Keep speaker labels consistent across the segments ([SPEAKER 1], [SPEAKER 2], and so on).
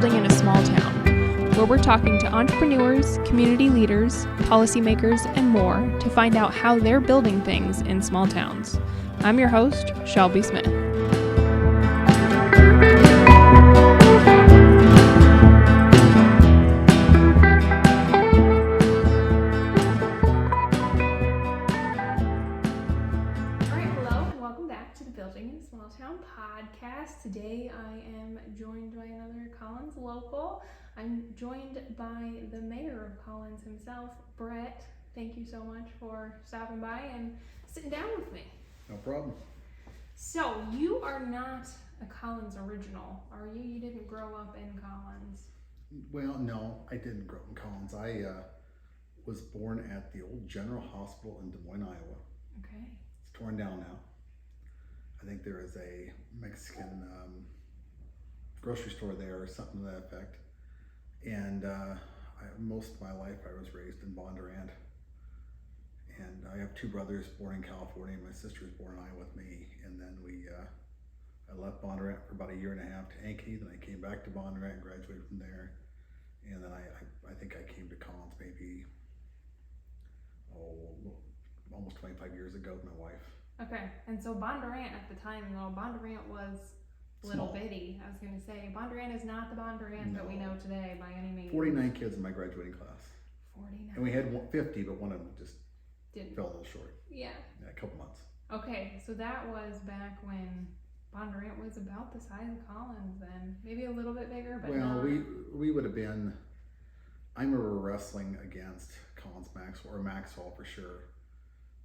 [SPEAKER 1] Building in a Small Town, where we're talking to entrepreneurs, community leaders, policymakers, and more to find out how they're building things in small towns. I'm your host, Shelby Smith. Podcast. Today I am joined by another Collins local. I'm joined by the mayor of Collins himself, Brett. Thank you so much for stopping by and sitting down with me.
[SPEAKER 2] No problem.
[SPEAKER 1] So you are not a Collins original, are you? You didn't grow up in Collins.
[SPEAKER 2] Well, no, I didn't grow up in Collins. I was born at the old General Hospital in Des Moines, Iowa.
[SPEAKER 1] Okay.
[SPEAKER 2] It's torn down now. I think there is a Mexican grocery store there or something to that effect. And most of my life I was raised in Bondurant. And I have two brothers born in California. My sister was born in Iowa with me. And then I left Bondurant for about a year and a half to Ankeny. Then I came back to Bondurant and graduated from there. And then I think I came to Collins maybe almost 25 years ago with my wife.
[SPEAKER 1] Okay, and so Bondurant at the time, Bondurant was little bitty. I was going to say, Bondurant is not the Bondurant that we know today by any means.
[SPEAKER 2] 49 kids in my graduating class.
[SPEAKER 1] 49. And
[SPEAKER 2] we had 50, but one of them just fell a little short.
[SPEAKER 1] Yeah.
[SPEAKER 2] A couple months. Okay,
[SPEAKER 1] so that was back when Bondurant was about the size of Collins then. Maybe a little bit bigger, but
[SPEAKER 2] not. We would have been, I remember wrestling against Collins Maxwell for sure.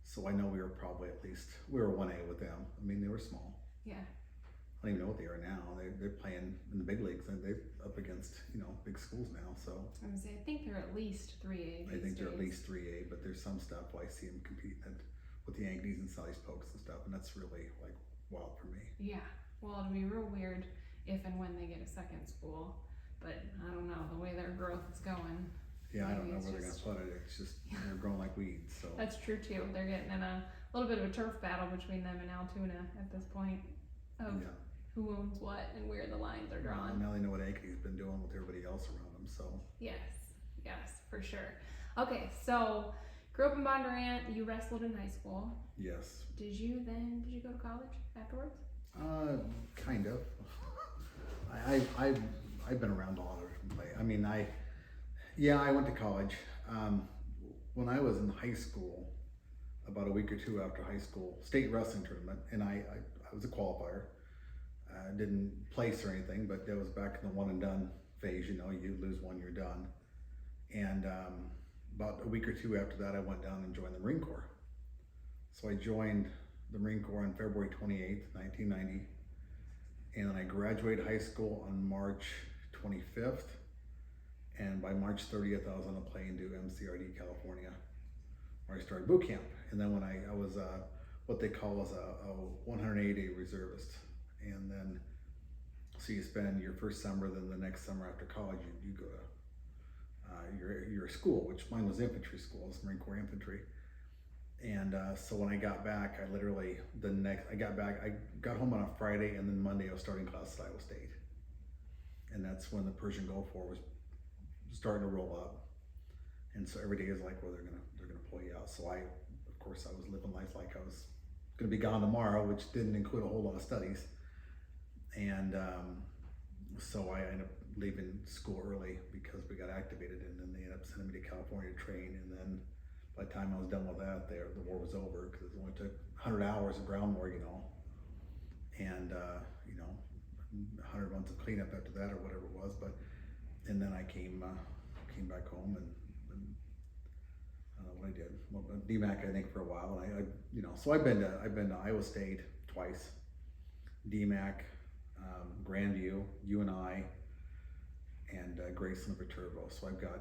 [SPEAKER 2] So I know we were 1A with them. I mean, they were small.
[SPEAKER 1] Yeah.
[SPEAKER 2] I don't even know what they are now. They're playing in the big leagues and they're up against, big schools now. So
[SPEAKER 1] I would say, I think they're at least 3A.
[SPEAKER 2] I think they're at least 3A, but there's some stuff I see them competing with the Yankees and Sally's Pokes and stuff, and that's really like wild for me.
[SPEAKER 1] Yeah. Well, it'd be real weird if and when they get a second school, but I don't know, the way their growth is going.
[SPEAKER 2] Yeah, I don't know where they're going to put it. It's just, they're growing like weeds. So
[SPEAKER 1] that's true too. They're getting in a little bit of a turf battle between them and Altoona at this point of who owns what and where the lines are drawn.
[SPEAKER 2] Now they know what Ankeny's been doing with everybody else around them. So
[SPEAKER 1] yes, for sure. Okay, so grew up in Bondurant. You wrestled in high school.
[SPEAKER 2] Yes.
[SPEAKER 1] Did you go to college afterwards?
[SPEAKER 2] Kind of. I've been around a lot of different places. I mean, I went to college. When I was in high school, about a week or two after high school, state wrestling tournament, and I was a qualifier. I didn't place or anything, but that was back in the one and done phase. You lose one, you're done. And about a week or two after that, I went down and joined the Marine Corp. So I joined the Marine Corps on February 28th, 1990. And then I graduated high school on March 25th. And by March 30th, I was on a plane to MCRD, California, where I started boot camp. And then when I was what they call as a 180-day reservist. And then, so you spend your first summer, then the next summer after college, you go to your school, which mine was infantry school, it's Marine Corps infantry. And so when I got back, I got home on a Friday, and then Monday I was starting class at Iowa State. And that's when the Persian Gulf War was starting to roll up, and so every day is like, well, they're gonna pull you out. So I was living life like I was gonna be gone tomorrow, which didn't include a whole lot of studies. And so I ended up leaving school early because we got activated, and then they ended up sending me to California to train. And then by the time I was done with that, the war was over because it only took 100 hours of ground war, and 100 months of cleanup after that or whatever it was, and then I came back home and I don't know what I did. Well, DMAC I think for a while, and so I've been to Iowa State twice, DMAC, Grandview, UNI, and Graceland Viterbo. So I've got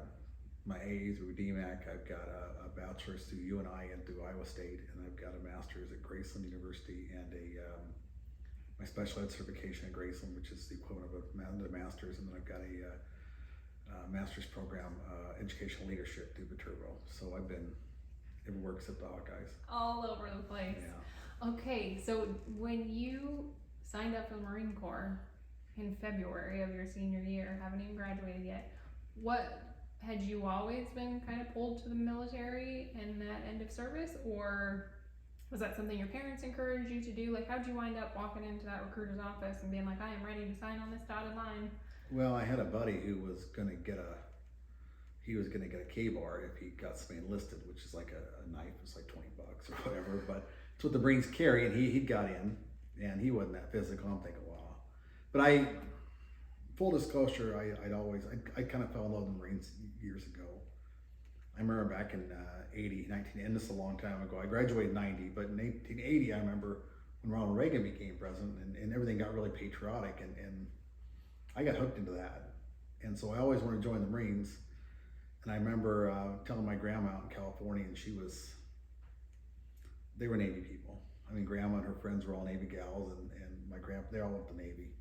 [SPEAKER 2] my AA through DMAC. I've got a bachelor's through UNI and through Iowa State, and I've got a master's at Graceland University and my special ed certification at Graceland, which is the equivalent of a master's, and then I've got a master's program, educational leadership through Viterbo. So I've been everywhere except the Hawkeyes.
[SPEAKER 1] All over the place.
[SPEAKER 2] Yeah.
[SPEAKER 1] Okay, so when you signed up for the Marine Corps, in February of your senior year, haven't even graduated yet. What, had you always been kind of pulled to the military and that end of service, or was that something your parents encouraged you to do? Like, how'd you wind up walking into that recruiter's office and being like, I am ready to sign on this dotted line?
[SPEAKER 2] Well, I had a buddy who was gonna get a K-bar if he got somebody enlisted, which is like a knife. It's like $20 or whatever, but it's what the Marines carry, and he got in, and he wasn't that physical. I'm thinking, wow. But full disclosure, I kind of fell in love with the Marines years ago. I remember back in 80, and this is a long time ago. I graduated in 90, but in 1980, I remember when Ronald Reagan became president, and everything got really patriotic, and I got hooked into that. And so I always wanted to join the Marines. And I remember telling my grandma out in California, and they were Navy people. I mean, grandma and her friends were all Navy gals, and my grandpa, they all went to Navy.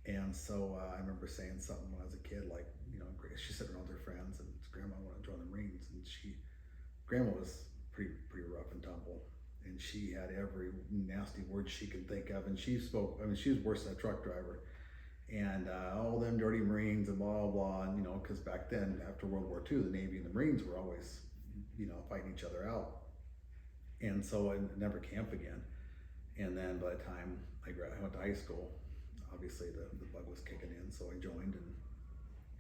[SPEAKER 2] And so I remember saying something when I was a kid, like, you know, she's sitting around with her friends, and grandma wanted to join the Marines, and grandma was pretty rough and tumble, and she had every nasty word she could think of, and she was worse than a truck driver, and all them dirty Marines and blah, blah, blah, and, you know, because back then, after World War II, the Navy and the Marines were always, you know, fighting each other out, and so I never camped again. And then by the time I went to high school, obviously the bug was kicking in, so I joined, and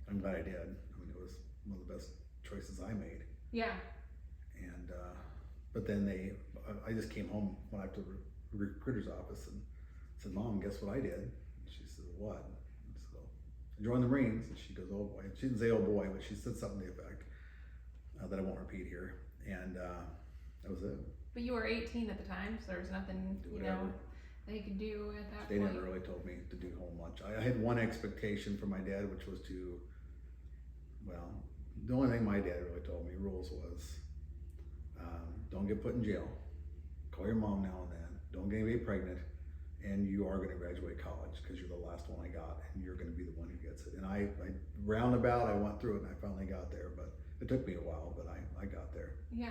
[SPEAKER 2] I'm glad I did. I mean, it was one of the best choices I made.
[SPEAKER 1] Yeah. And
[SPEAKER 2] but then I just came home when I went to the recruiter's office and said, Mom, guess what I did? She said, what? So I joined the Marines, and she goes, oh boy. She didn't say oh boy, but she said something to the effect that I won't repeat here, and that was it.
[SPEAKER 1] But you were 18 at the time, so there was nothing, you know, that you could do at that
[SPEAKER 2] point. They never really told me to do whole much. I had one expectation from my dad, which was the only thing my dad really told me, rules was, don't get put in jail, call your mom now and then, don't get anybody pregnant, and you are going to graduate college because you're the last one I got, and you're going to be the one who gets it. And I roundabout, I went through it, and I finally got there, but it took me a while, but I got there.
[SPEAKER 1] Yeah.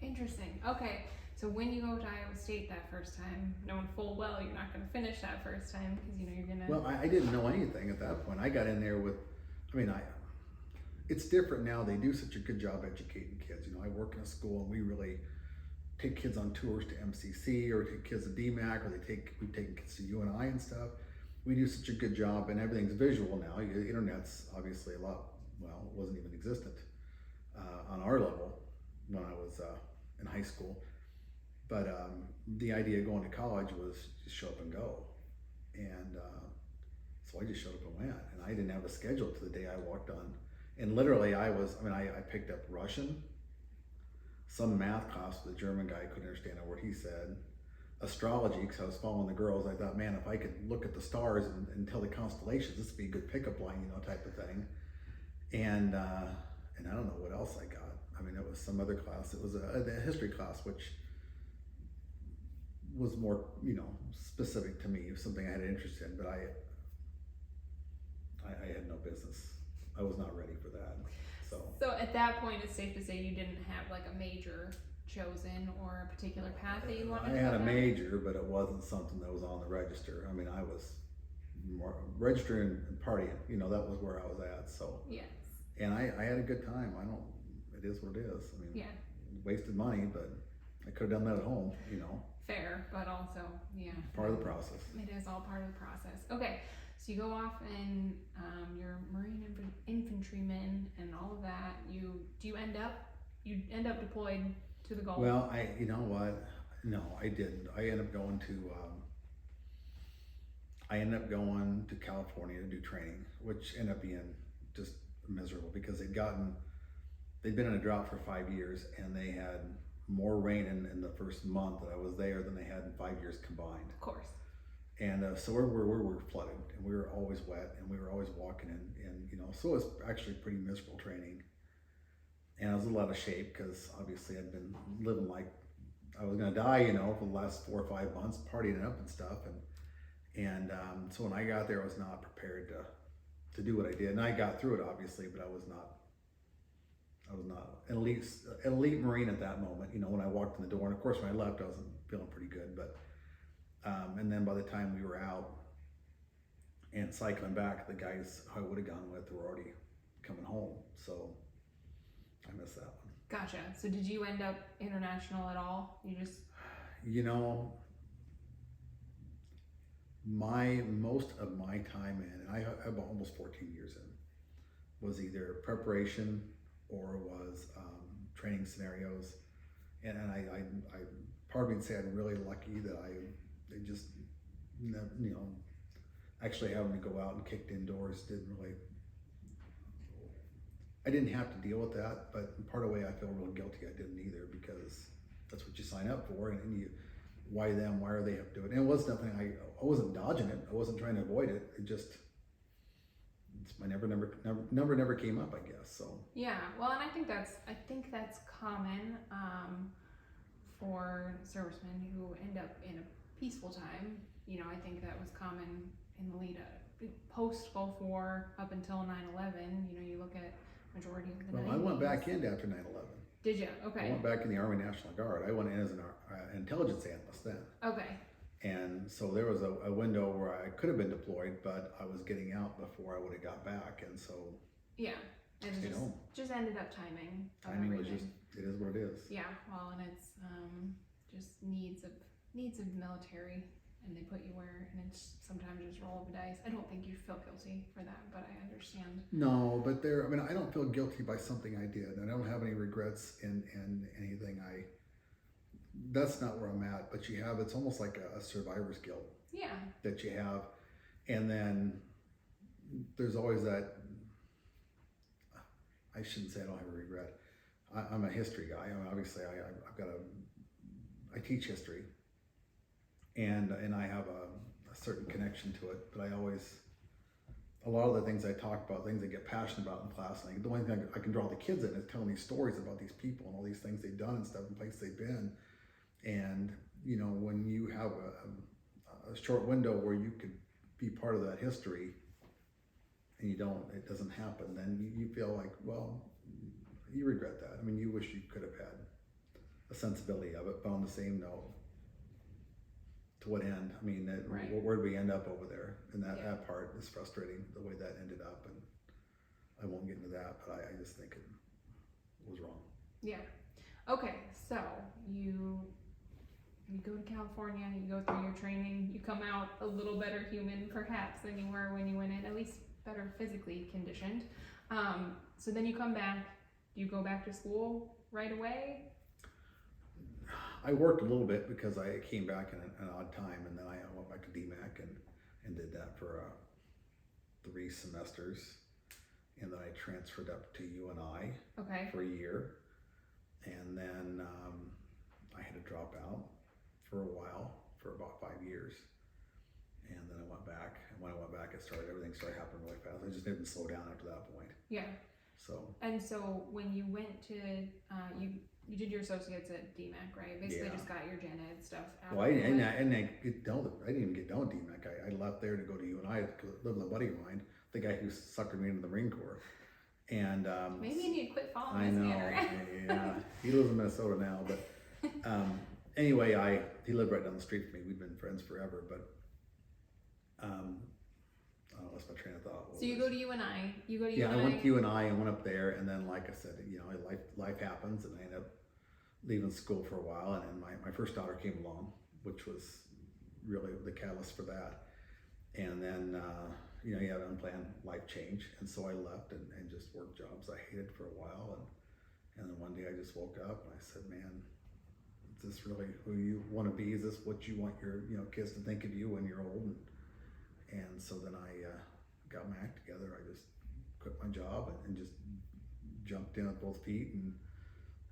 [SPEAKER 1] Interesting. Okay, so when you go to Iowa State that first time, knowing full well you're not going to finish that first time because you know you're gonna.
[SPEAKER 2] Well, I didn't know anything at that point. I got in there with, it's different now. They do such a good job educating kids. You know, I work in a school, and we really take kids on tours to MCC, or take kids to DMAC, or we've taken kids to UNI and stuff. We do such a good job, and everything's visual now. The internet's obviously it wasn't even existent on our level when I was in high school, but the idea of going to college was just show up and go, and so I just showed up and went, and I didn't have a schedule to the day I walked on, and literally I picked up Russian, some math class with a German guy, couldn't understand a word he said, astrology because I was following the girls. I thought, man, if I could look at the stars and tell the constellations, this would be a good pickup line, you know, type of thing, and I don't know what else I got. I mean, it was some other class. It was a history class, which was more, you know, specific to me. It was something I had an interest in, but I had no business. I was not ready for that.
[SPEAKER 1] So at that point, it's safe to say you didn't have like a major chosen or a particular path that you wanted to go down?
[SPEAKER 2] I had a major, but it wasn't something that was on the register. I mean, I was more registering and partying. You know, that was where I was at. So
[SPEAKER 1] yes.
[SPEAKER 2] And I had a good time. It is what it is. I mean,
[SPEAKER 1] yeah.
[SPEAKER 2] Wasted money, but I could have done that at home, you know.
[SPEAKER 1] Fair, but also, yeah.
[SPEAKER 2] Part of the process.
[SPEAKER 1] It is all part of the process. Okay, so you go off and you're Marine infantryman and all of that. You end up deployed to the Gulf?
[SPEAKER 2] Well, you know what? No, I didn't. I ended up going to California to do training, which ended up being just miserable because they'd been in a drought for 5 years, and they had more rain in the first month that I was there than they had in 5 years combined.
[SPEAKER 1] Of course.
[SPEAKER 2] And so we were flooded, and we were always wet, and we were always walking in, you know, so it was actually pretty miserable training. And I was a little out of shape because obviously I'd been living like I was gonna die, you know, for the last 4 or 5 months, partying up and stuff. And so when I got there, I was not prepared to do what I did. And I got through it, obviously, but I was not an elite Marine at that moment, you know, when I walked in the door. And of course, when I left, I wasn't feeling pretty good. But and then by the time we were out, and cycling back, the guys I would have gone with were already coming home, so I missed that one.
[SPEAKER 1] Gotcha. So did you end up international at all? You just...
[SPEAKER 2] Most of my time in, and I have almost 14 years in, was either preparation or was training scenarios, and I part of me would say I'm really lucky that I just, actually having to go out and kicked indoors I didn't have to deal with that, but part of the way I feel real guilty I didn't either, because that's what you sign up for, and you, why them, why are they have to do it? And it was nothing, I wasn't dodging it, I wasn't trying to avoid it, my number never came up, I guess, so.
[SPEAKER 1] Yeah, well, and I think that's common for servicemen who end up in a peaceful time. I think that was common in the lead up, post Gulf War up until 9/11. You look at majority of the 90s.
[SPEAKER 2] I went back in after 9/11.
[SPEAKER 1] Did you? Okay.
[SPEAKER 2] I went back in the Army National Guard. I went in as an intelligence analyst then.
[SPEAKER 1] Okay.
[SPEAKER 2] And so there was a window where I could have been deployed, but I was getting out before I would have got back, and so.
[SPEAKER 1] Yeah. It just ended up timing.
[SPEAKER 2] Timing was just, it is what it is.
[SPEAKER 1] Yeah, well, and it's just needs of military, and they put you where, and it's sometimes just roll of the dice. I don't think you feel guilty for that, but I understand.
[SPEAKER 2] No, but I don't feel guilty by something I did. I don't have any regrets in anything that's not where I'm at, but it's almost like a survivor's guilt.
[SPEAKER 1] Yeah.
[SPEAKER 2] That you have, and then there's always that, I shouldn't say I don't have a regret. I'm a history guy. Obviously I teach history, and I have a certain connection to it, but a lot of the things I talk about, things I get passionate about in class, and the only thing I can draw the kids in is telling these stories about these people and all these things they've done and stuff and places they've been. And when you have a short window where you could be part of that history, and it doesn't happen, then you feel like, well, you regret that. I mean, you wish you could have had a sensibility of it, but on the same note, to what end? I mean,
[SPEAKER 1] right.
[SPEAKER 2] Where did we end up over there? And that part is frustrating, the way that ended up, and I won't get into that, but I just think it was wrong.
[SPEAKER 1] Yeah. Okay, so you go to California, you go through your training, you come out a little better human perhaps than you were when you went in, at least better physically conditioned. So then you come back, you go back to school right away?
[SPEAKER 2] I worked a little bit because I came back in an odd time, and then I went back to DMAC and did that for 3 semesters, and then I transferred up to UNI for a year, and then I had to drop out for a while, for about 5 years, and then I went back, and when I went back everything started happening really fast. I just didn't slow down after that point. Yeah. So
[SPEAKER 1] when you went to you did your associates at DMAC, right? Basically just got your gen ed stuff out.
[SPEAKER 2] Well, I didn't even get done with DMAC. I left there to go to UNI to live with a buddy of mine, the guy who suckered me into the Marine Corps. And
[SPEAKER 1] maybe you need to quit following
[SPEAKER 2] I
[SPEAKER 1] his
[SPEAKER 2] know.
[SPEAKER 1] Yeah.
[SPEAKER 2] He lives in Minnesota now, but anyway, he lived right down the street from me. We'd been friends forever, but I lost my train of thought.
[SPEAKER 1] So you go to UNI.
[SPEAKER 2] Yeah, I went to UNI and went up there, and then, like I said, life happens, and I ended up leaving school for a while, and then my first daughter came along, which was really the catalyst for that. And then you have an unplanned life change, and so I left and just worked jobs I hated for a while, and then one day I just woke up and I said, man, is this really who you want to be? Is this what you want your kids to think of you when you're old? And so then I got my act together. I just quit my job and just jumped in with both feet and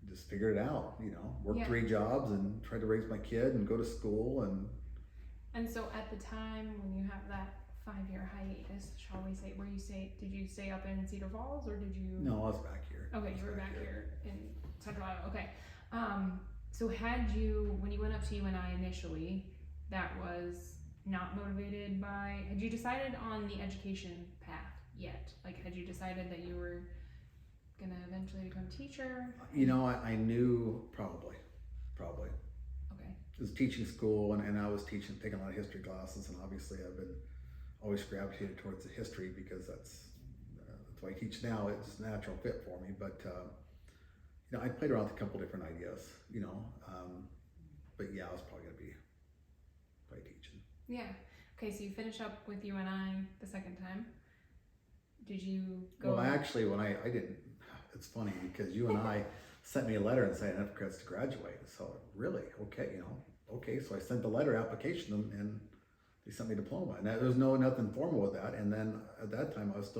[SPEAKER 2] just figured it out. Worked 3 jobs and tried to raise my kid and go to school.
[SPEAKER 1] And so at the time when you have that 5-year hiatus, shall we say, did you stay up in Cedar Falls, or did you?
[SPEAKER 2] No, I was back here.
[SPEAKER 1] Okay, you were back here in Central Iowa. Okay. So when you went up to UNI initially, that was not motivated by, had you decided on the education path yet? Like, had you decided that you were gonna eventually become a teacher?
[SPEAKER 2] I knew probably.
[SPEAKER 1] Okay.
[SPEAKER 2] It was teaching school, and I was taking a lot of history classes, and obviously I've been always gravitated towards the history because that's what I teach now. It's a natural fit for me. But you know, I played around with a couple different ideas. You know, but yeah, I was probably gonna be teaching.
[SPEAKER 1] Yeah. Okay, so you finish up with UNI the second time. Did you go?
[SPEAKER 2] Well, actually, when I didn't, it's funny because UNI sent me a letter and said enough credits to graduate. So really, okay, you know, okay. So I sent the letter application and they sent me a diploma. And there was nothing formal with that. And then at that time, I was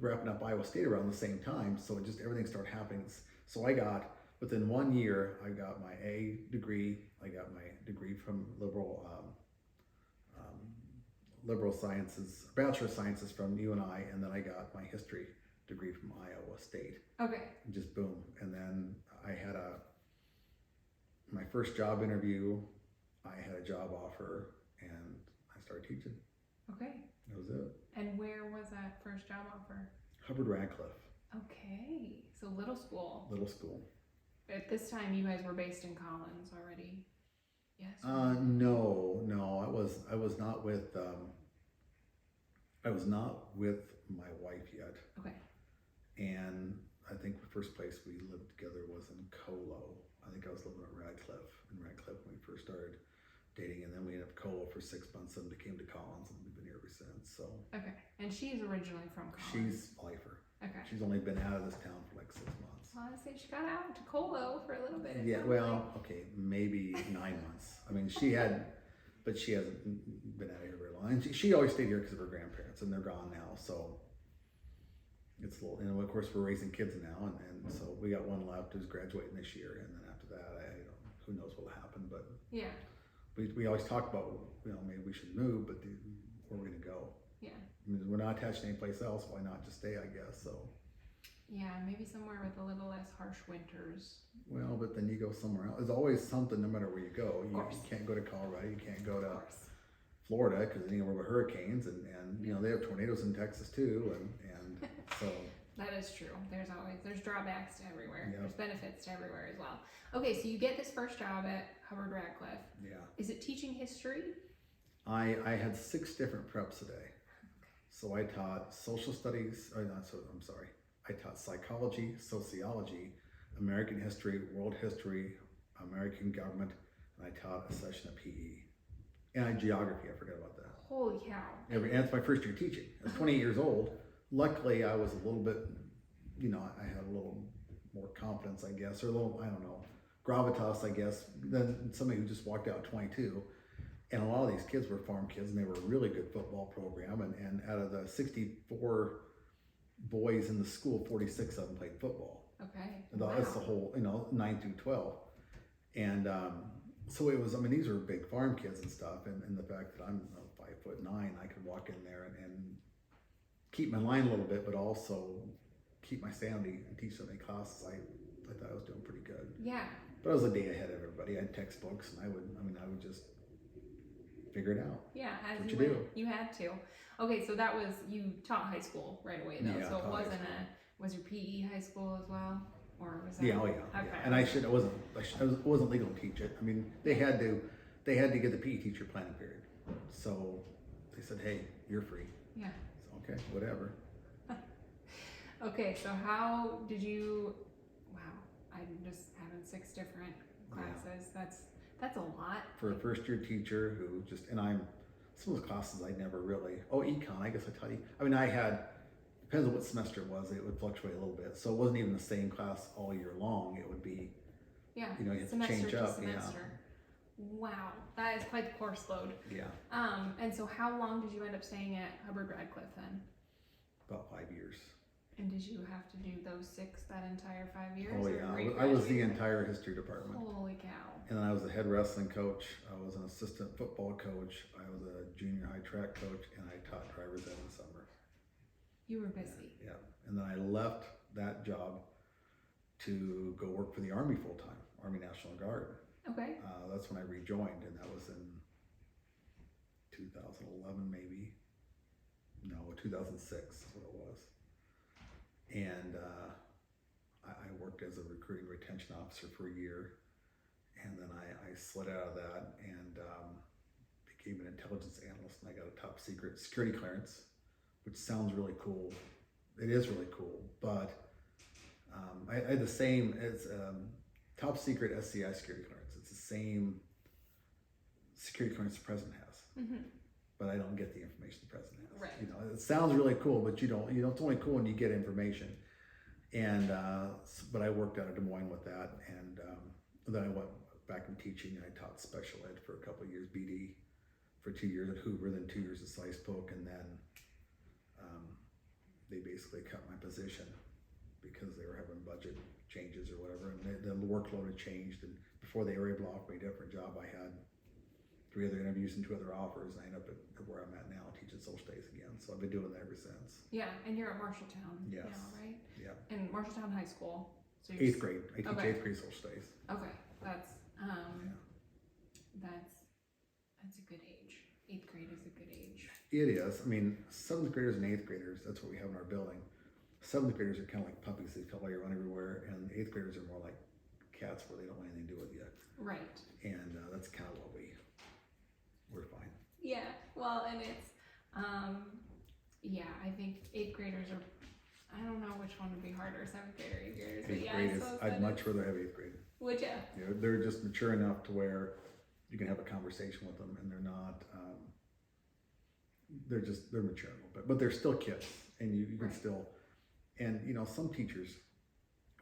[SPEAKER 2] wrapping up Iowa State around the same time. So everything started happening. So within 1 year, I got my A degree. I got my degree from liberal sciences, Bachelor of Sciences from UNI, and then I got my history degree from Iowa State.
[SPEAKER 1] Okay.
[SPEAKER 2] Just boom. And then I had my first job interview, I had a job offer, and I started teaching.
[SPEAKER 1] Okay.
[SPEAKER 2] That was it.
[SPEAKER 1] And where was that first job offer?
[SPEAKER 2] Hubbard Radcliffe.
[SPEAKER 1] Okay. So little school.
[SPEAKER 2] Little school.
[SPEAKER 1] At this time, you guys were based in Collins already. Yes.
[SPEAKER 2] No, I was not with my wife yet.
[SPEAKER 1] Okay.
[SPEAKER 2] And I think the first place we lived together was in Colo. I think I was living in Radcliffe when we first started dating, and then we ended up Colo for 6 months and came to Collins, and we've been here ever since. So.
[SPEAKER 1] Okay. And she's originally from Collins.
[SPEAKER 2] She's lifer.
[SPEAKER 1] Okay.
[SPEAKER 2] She's only been out of this town for like 6 months.
[SPEAKER 1] Honestly, she got out to Colo for a little bit.
[SPEAKER 2] Yeah, well, okay, maybe 9 months. I mean, she hasn't been out here very long. And she always stayed here because of her grandparents, and they're gone now. So it's a little, and of course we're raising kids now, and so we got one left who's graduating this year, and then after that, who knows what'll happen. But
[SPEAKER 1] yeah,
[SPEAKER 2] we always talk about, you know, maybe we should move, but where are we gonna go?
[SPEAKER 1] Yeah.
[SPEAKER 2] I mean, we're not attached to any place else. Why not just stay? I guess so.
[SPEAKER 1] Yeah, maybe somewhere with a little less harsh winters.
[SPEAKER 2] Well, but then you go somewhere else. There's always something, no matter where you go. You
[SPEAKER 1] course.
[SPEAKER 2] can't go to Colorado. You can't go to Florida because then we're with hurricanes, and you know they have tornadoes in Texas too, and so.
[SPEAKER 1] That is true. There's drawbacks to everywhere.
[SPEAKER 2] Yeah.
[SPEAKER 1] There's benefits to everywhere as well. Okay, so you get this first job at Hubbard Radcliffe.
[SPEAKER 2] Yeah.
[SPEAKER 1] Is it teaching history?
[SPEAKER 2] I had 6 different preps a day. So I taught social studies. I'm sorry. I taught psychology, sociology, American history, world history, American government, and I taught a session of PE. And geography, I forgot about that.
[SPEAKER 1] Holy cow.
[SPEAKER 2] And it's my first year teaching. I was 28 years old. Luckily, I was a little bit, you know, I had a little more confidence, I guess, or a little, I don't know, gravitas, I guess, than somebody who just walked out at 22. And a lot of these kids were farm kids, and they were a really good football program. And out of the 64 boys in the school, 46 of them played football.
[SPEAKER 1] Okay.
[SPEAKER 2] That's the whole, 9 through 12. And so it was, I mean, these were big farm kids and stuff. And the fact that I'm 5'9", I could walk in there and keep my line a little bit, but also keep my sanity and teach so many classes. I thought I was doing pretty good.
[SPEAKER 1] Yeah.
[SPEAKER 2] But I was a day ahead of everybody. I had textbooks, and I would just figure it out.
[SPEAKER 1] Yeah, as
[SPEAKER 2] what
[SPEAKER 1] you
[SPEAKER 2] do.
[SPEAKER 1] You had to. Okay, so you taught high school right away though.
[SPEAKER 2] Yeah,
[SPEAKER 1] so it wasn't was your PE high school as well? Or was that?
[SPEAKER 2] Yeah,
[SPEAKER 1] Okay.
[SPEAKER 2] yeah. And it wasn't legal to teach it. I mean, they had to get the PE teacher planning period. So they said, hey, you're free.
[SPEAKER 1] Yeah.
[SPEAKER 2] So, okay, whatever.
[SPEAKER 1] Okay, so how did you, wow, I'm just having 6 different classes.
[SPEAKER 2] Yeah.
[SPEAKER 1] That's a lot.
[SPEAKER 2] For a first year teacher who some of those classes I never really, econ, I guess I taught you. I mean, depends on what semester it was, it would fluctuate a little bit. So it wasn't even the same class all year long. It would be, you have to change up.
[SPEAKER 1] Semester. Yeah. Wow, that is quite the course load.
[SPEAKER 2] Yeah.
[SPEAKER 1] And so how long did you end up staying at Hubbard Radcliffe then?
[SPEAKER 2] About 5 years.
[SPEAKER 1] And did you have to do those 6 that entire 5 years?
[SPEAKER 2] Oh yeah, I was the entire history department.
[SPEAKER 1] Holy cow.
[SPEAKER 2] And then I was the head wrestling coach, I was an assistant football coach, I was a junior high track coach, and I taught driver's ed in the summer.
[SPEAKER 1] You were busy.
[SPEAKER 2] Yeah, and then I left that job to go work for the Army full-time, Army National Guard.
[SPEAKER 1] Okay.
[SPEAKER 2] That's when I rejoined, and that was in 2011 maybe. No, 2006 is what it was. And I worked as a recruiting retention officer for a year, and then I slid out of that and became an intelligence analyst, and I got a top secret security clearance, which sounds really cool. It is really cool, but I had the same as top secret SCI security clearance. It's the same security clearance the president has, but I don't get the information the president has.
[SPEAKER 1] Right.
[SPEAKER 2] You know, it sounds really cool, but you don't. It's only cool when you get information. And but I worked out of Des Moines with that, and then I went back in teaching, and I taught special ed for a couple of years, BD for 2 years at Hoover, then 2 years at Slice Poke, and then they basically cut my position because they were having budget changes or whatever, and the workload had changed. And before they were able to offer me a different job, I had 3 other interviews and 2 other offers, and I ended up at where I'm at now, teaching social studies again. So I've been doing that ever since.
[SPEAKER 1] Yeah, and you're at Marshalltown
[SPEAKER 2] Yes.
[SPEAKER 1] now, right?
[SPEAKER 2] Yeah.
[SPEAKER 1] And Marshalltown High School. So you're
[SPEAKER 2] 8th grade. I teach
[SPEAKER 1] Okay.
[SPEAKER 2] 8th grade social studies.
[SPEAKER 1] Okay, that's that's a good age. 8th grade is a good age.
[SPEAKER 2] It is. I mean, 7th graders and 8th graders, that's what we have in our building. 7th graders are kind of like puppies. They feel like you run everywhere, and 8th graders are more like cats where they don't want anything to do with you.
[SPEAKER 1] Right.
[SPEAKER 2] And that's kind of what we're fine.
[SPEAKER 1] Yeah. Well, and it's yeah, I think 8th graders are. I don't know which one would be harder, 7th grade or 8th graders. But
[SPEAKER 2] 8th
[SPEAKER 1] yeah,
[SPEAKER 2] grade
[SPEAKER 1] I
[SPEAKER 2] is,
[SPEAKER 1] suppose
[SPEAKER 2] I'd
[SPEAKER 1] that
[SPEAKER 2] much
[SPEAKER 1] is-
[SPEAKER 2] rather have 8th grade.
[SPEAKER 1] Would you?
[SPEAKER 2] You know, they're just mature enough to where you can have a conversation with them, and they're not. They're mature a little bit, but they're still kids, and you can
[SPEAKER 1] Right.
[SPEAKER 2] still. And you know, some teachers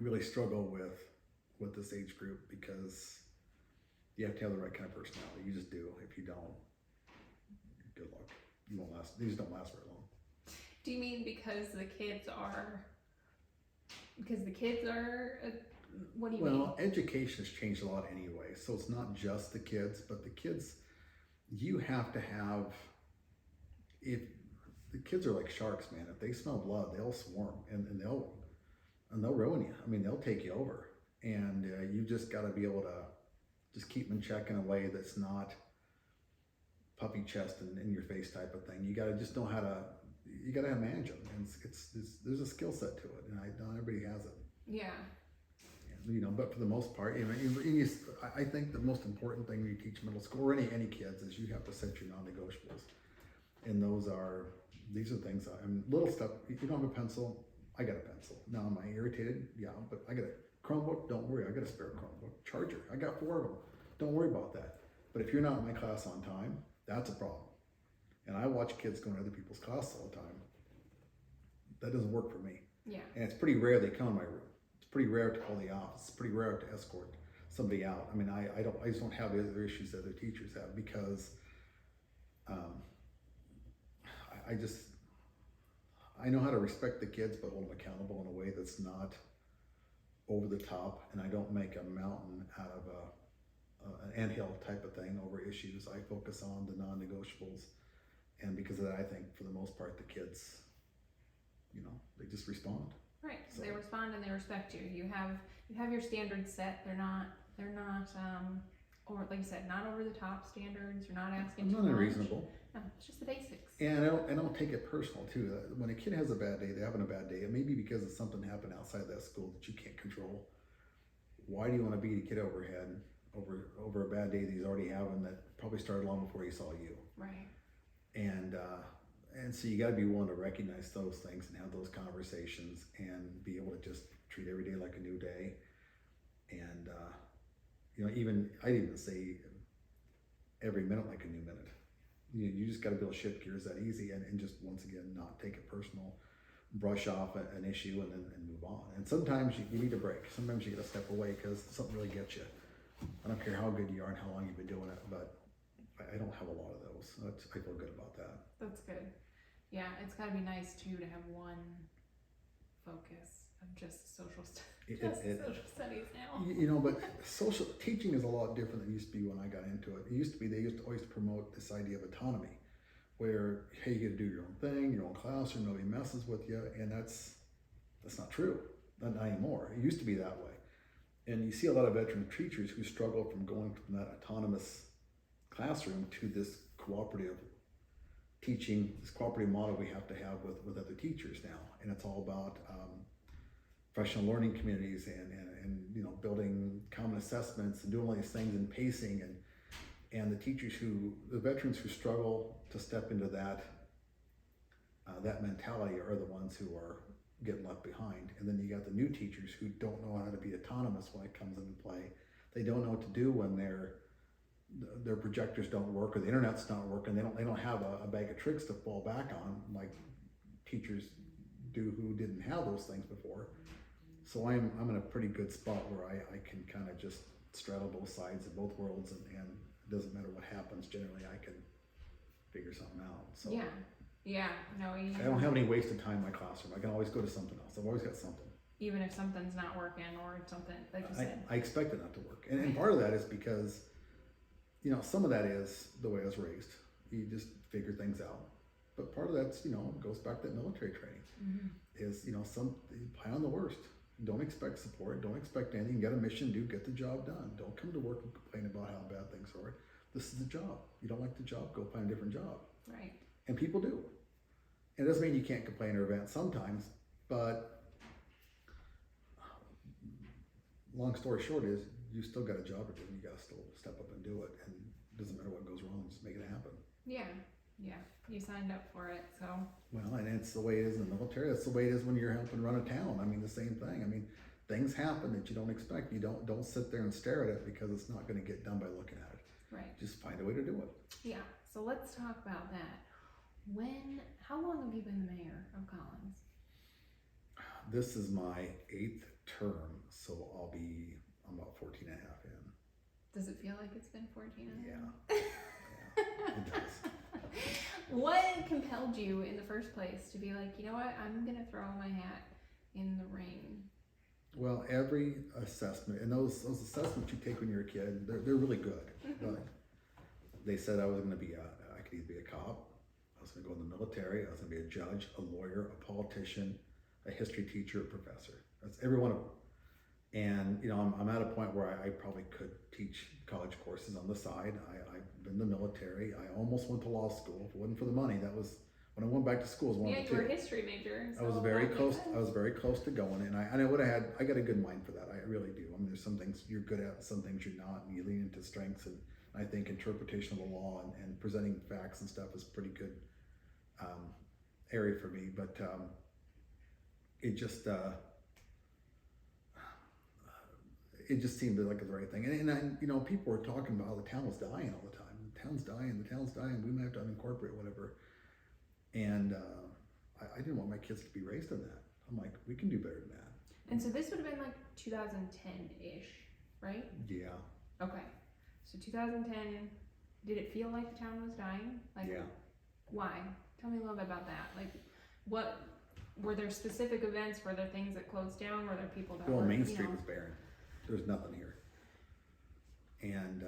[SPEAKER 2] really struggle with this age group because you have to have the right kind of personality. You just do. If you don't, good luck. You won't last. These don't last very long.
[SPEAKER 1] Do you mean because the kids are? What do you mean?
[SPEAKER 2] Well, education has changed a lot anyway, so it's not just the kids, but the kids. You have to have. If the kids are like sharks, man, if they smell blood, they'll swarm and they'll ruin you. I mean, they'll take you over, and you just got to be able to just keep them in check in a way that's not puppy chest and in your face type of thing. You got to just know how to. You got to manage them, and there's a skill set to it, and not everybody has it.
[SPEAKER 1] Yeah.
[SPEAKER 2] You know, but for the most part, I think the most important thing when you teach middle school or any kids is you have to set your non-negotiables, and these are things. Little stuff. If you don't have a pencil, I got a pencil. Now am I irritated? Yeah, but I got a Chromebook. Don't worry, I got a spare Chromebook. Charger. I got 4 of them. Don't worry about that. But if you're not in my class on time, that's a problem. And I watch kids go to other people's classes all the time. That doesn't work for me.
[SPEAKER 1] Yeah.
[SPEAKER 2] And it's pretty rare they come in my room. It's pretty rare to call the office. It's pretty rare to escort somebody out. I mean, I just don't have the other issues that other teachers have because I know how to respect the kids, but hold them accountable in a way that's not over the top, and I don't make a mountain out of an anthill type of thing over issues. I focus on the non-negotiables, and because of that, I think for the most part, the kids, they just respond.
[SPEAKER 1] Right.
[SPEAKER 2] So-
[SPEAKER 1] They respond and they respect you. You have your standards set. They're not or like you said, not over the top standards. You're not asking
[SPEAKER 2] I'm
[SPEAKER 1] too
[SPEAKER 2] not
[SPEAKER 1] much.
[SPEAKER 2] unreasonable.
[SPEAKER 1] No, it's just the basics.
[SPEAKER 2] And I don't take it personal too. When a kid has a bad day, they're having a bad day. It may be because of something happened outside that school that you can't control. Why do you want to beat a kid overhead over a bad day that he's already having that probably started long before he saw you?
[SPEAKER 1] Right.
[SPEAKER 2] And so you got to be willing to recognize those things and have those conversations and be able to just treat every day like a new day. And I'd even say every minute like a new minute. You just got to be able to shift gears that easy and just once again not take it personal, brush off an issue and move on. And sometimes you need a break. Sometimes you got to step away because something really gets you. I don't care how good you are and how long you've been doing it, but I don't have a lot of those. I feel good about that.
[SPEAKER 1] That's good. Yeah, it's got to be nice too to have one focus of just social studies now.
[SPEAKER 2] But social teaching is a lot different than it used to be when I got into it. It used to be they used to always promote this idea of autonomy, where hey, you get to do your own thing, your own classroom, nobody messes with you, and that's not true. Not anymore. It used to be that way, and you see a lot of veteran teachers who struggle from going from that autonomous classroom to this cooperative teaching, this cooperative model we have to have with other teachers now, and it's all about professional learning communities and building common assessments and doing all these things and pacing And the veterans who struggle to step into that mentality are the ones who are getting left behind. And then you got the new teachers who don't know how to be autonomous when it comes into play. They don't know what to do when their projectors don't work or the internet's not working. They don't have a bag of tricks to fall back on like teachers do who didn't have those things before. So I'm in a pretty good spot where I can kind of just straddle both sides of both worlds, and it doesn't matter what happens. Generally, I can figure something out. So
[SPEAKER 1] I
[SPEAKER 2] don't have any wasted time in my classroom. I can always go to something else. I've always got something.
[SPEAKER 1] Even if something's not working or something like you said.
[SPEAKER 2] I expect it not to work, and part of that is because some of that is the way I was raised. You just figure things out. But part of that's, goes back to that military training.
[SPEAKER 1] Mm-hmm.
[SPEAKER 2] Is, you plan on the worst. Don't expect support. Don't expect anything. You got a mission, get the job done. Don't come to work and complain about how bad things are. This is the job. You don't like the job, go find a different job.
[SPEAKER 1] Right.
[SPEAKER 2] And people do. It doesn't mean you can't complain or vent sometimes, but long story short is you still got a job to do, and you got to still step up and do it. And it doesn't matter what goes wrong, just make it happen.
[SPEAKER 1] Yeah. You signed up for it, so.
[SPEAKER 2] Well, and it's the way it is in the military. That's the way it is when you're helping run a town. I mean, the same thing. I mean, things happen that you don't expect. You don't sit there and stare at it because it's not going to get done by looking at it.
[SPEAKER 1] Right.
[SPEAKER 2] Just find a way to do it.
[SPEAKER 1] Yeah. So let's talk about that. How long have you been the mayor of Collins?
[SPEAKER 2] This is my 8th term, so I'm about 14 and a half in.
[SPEAKER 1] Does it feel like it's been 14 and a half?
[SPEAKER 2] Yeah, it does.
[SPEAKER 1] What compelled you in the first place to be like, you know what, I'm going to throw my hat in the ring?
[SPEAKER 2] Well, every assessment, and those assessments you take when you're a kid, they're really good.
[SPEAKER 1] Mm-hmm.
[SPEAKER 2] But they said I was going to be I could either be a cop, I was going to go in the military, I was going to be a judge, a lawyer, a politician, a history teacher, a professor. That's every one of them. And I'm at a point where I probably could teach college courses on the side. I've been in the military. I almost went to law school. If it wasn't for the money, that was when I went back to school. Was one of the two.
[SPEAKER 1] You were a history major. So
[SPEAKER 2] I was very close. I was very close to going, and I would have had. I got a good mind for that. I really do. I mean, there's some things you're good at, some things you're not, and you lean into strengths. And I think interpretation of the law and presenting facts and stuff is pretty good area for me. But it just seemed like the right thing. And people were talking about how the town was dying all the time. The town's dying. We might have to unincorporate whatever. And I didn't want my kids to be raised in that. I'm like, we can do better than that.
[SPEAKER 1] And so this would have been like 2010-ish, right?
[SPEAKER 2] Yeah.
[SPEAKER 1] Okay. So 2010, did it feel like the town was dying?
[SPEAKER 2] Yeah.
[SPEAKER 1] Why? Tell me a little bit about that. Like, what were there specific events? Were there things that closed down? Were there people that
[SPEAKER 2] Main Street was barren. There was nothing here. And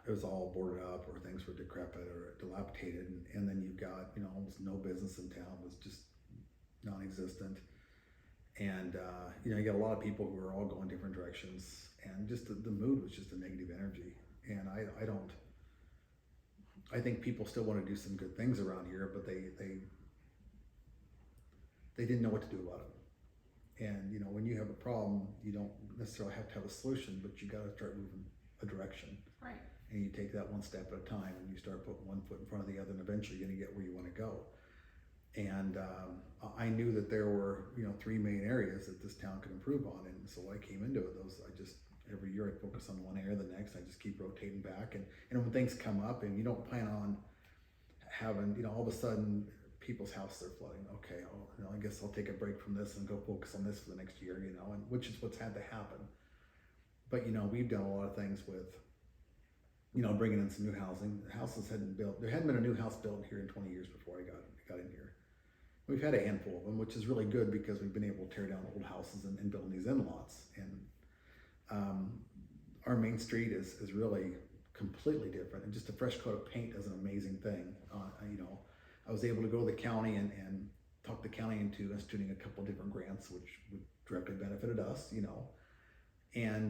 [SPEAKER 2] it was all boarded up, or things were decrepit or dilapidated. And then you've got, almost no business in town, was just non-existent. And, you got a lot of people who are all going different directions. And just the mood was just a negative energy. And I think people still want to do some good things around here, but they didn't know what to do about it. And when you have a problem, you don't necessarily have to have a solution, but you got to start moving a direction.
[SPEAKER 1] Right.
[SPEAKER 2] And you take that one step at a time, and you start putting one foot in front of the other, and eventually you're going to get where you want to go. And I knew that there were 3 main areas that this town could improve on, and so I came into it. Every year I focus on one area, the next I just keep rotating back, and when things come up, and you don't plan on having all of a sudden people's houses are flooding. Okay, I guess I'll take a break from this and go focus on this for the next year, and which is what's had to happen. But we've done a lot of things with bringing in some new housing. The houses hadn't built. There hadn't been a new house built here in 20 years before I got in here. We've had a handful of them, which is really good because we've been able to tear down old houses and build these in-lots. And our main street is really completely different, and just a fresh coat of paint is an amazing thing. I was able to go to the county and talk the county into instituting a couple of different grants, which would directly benefited us, and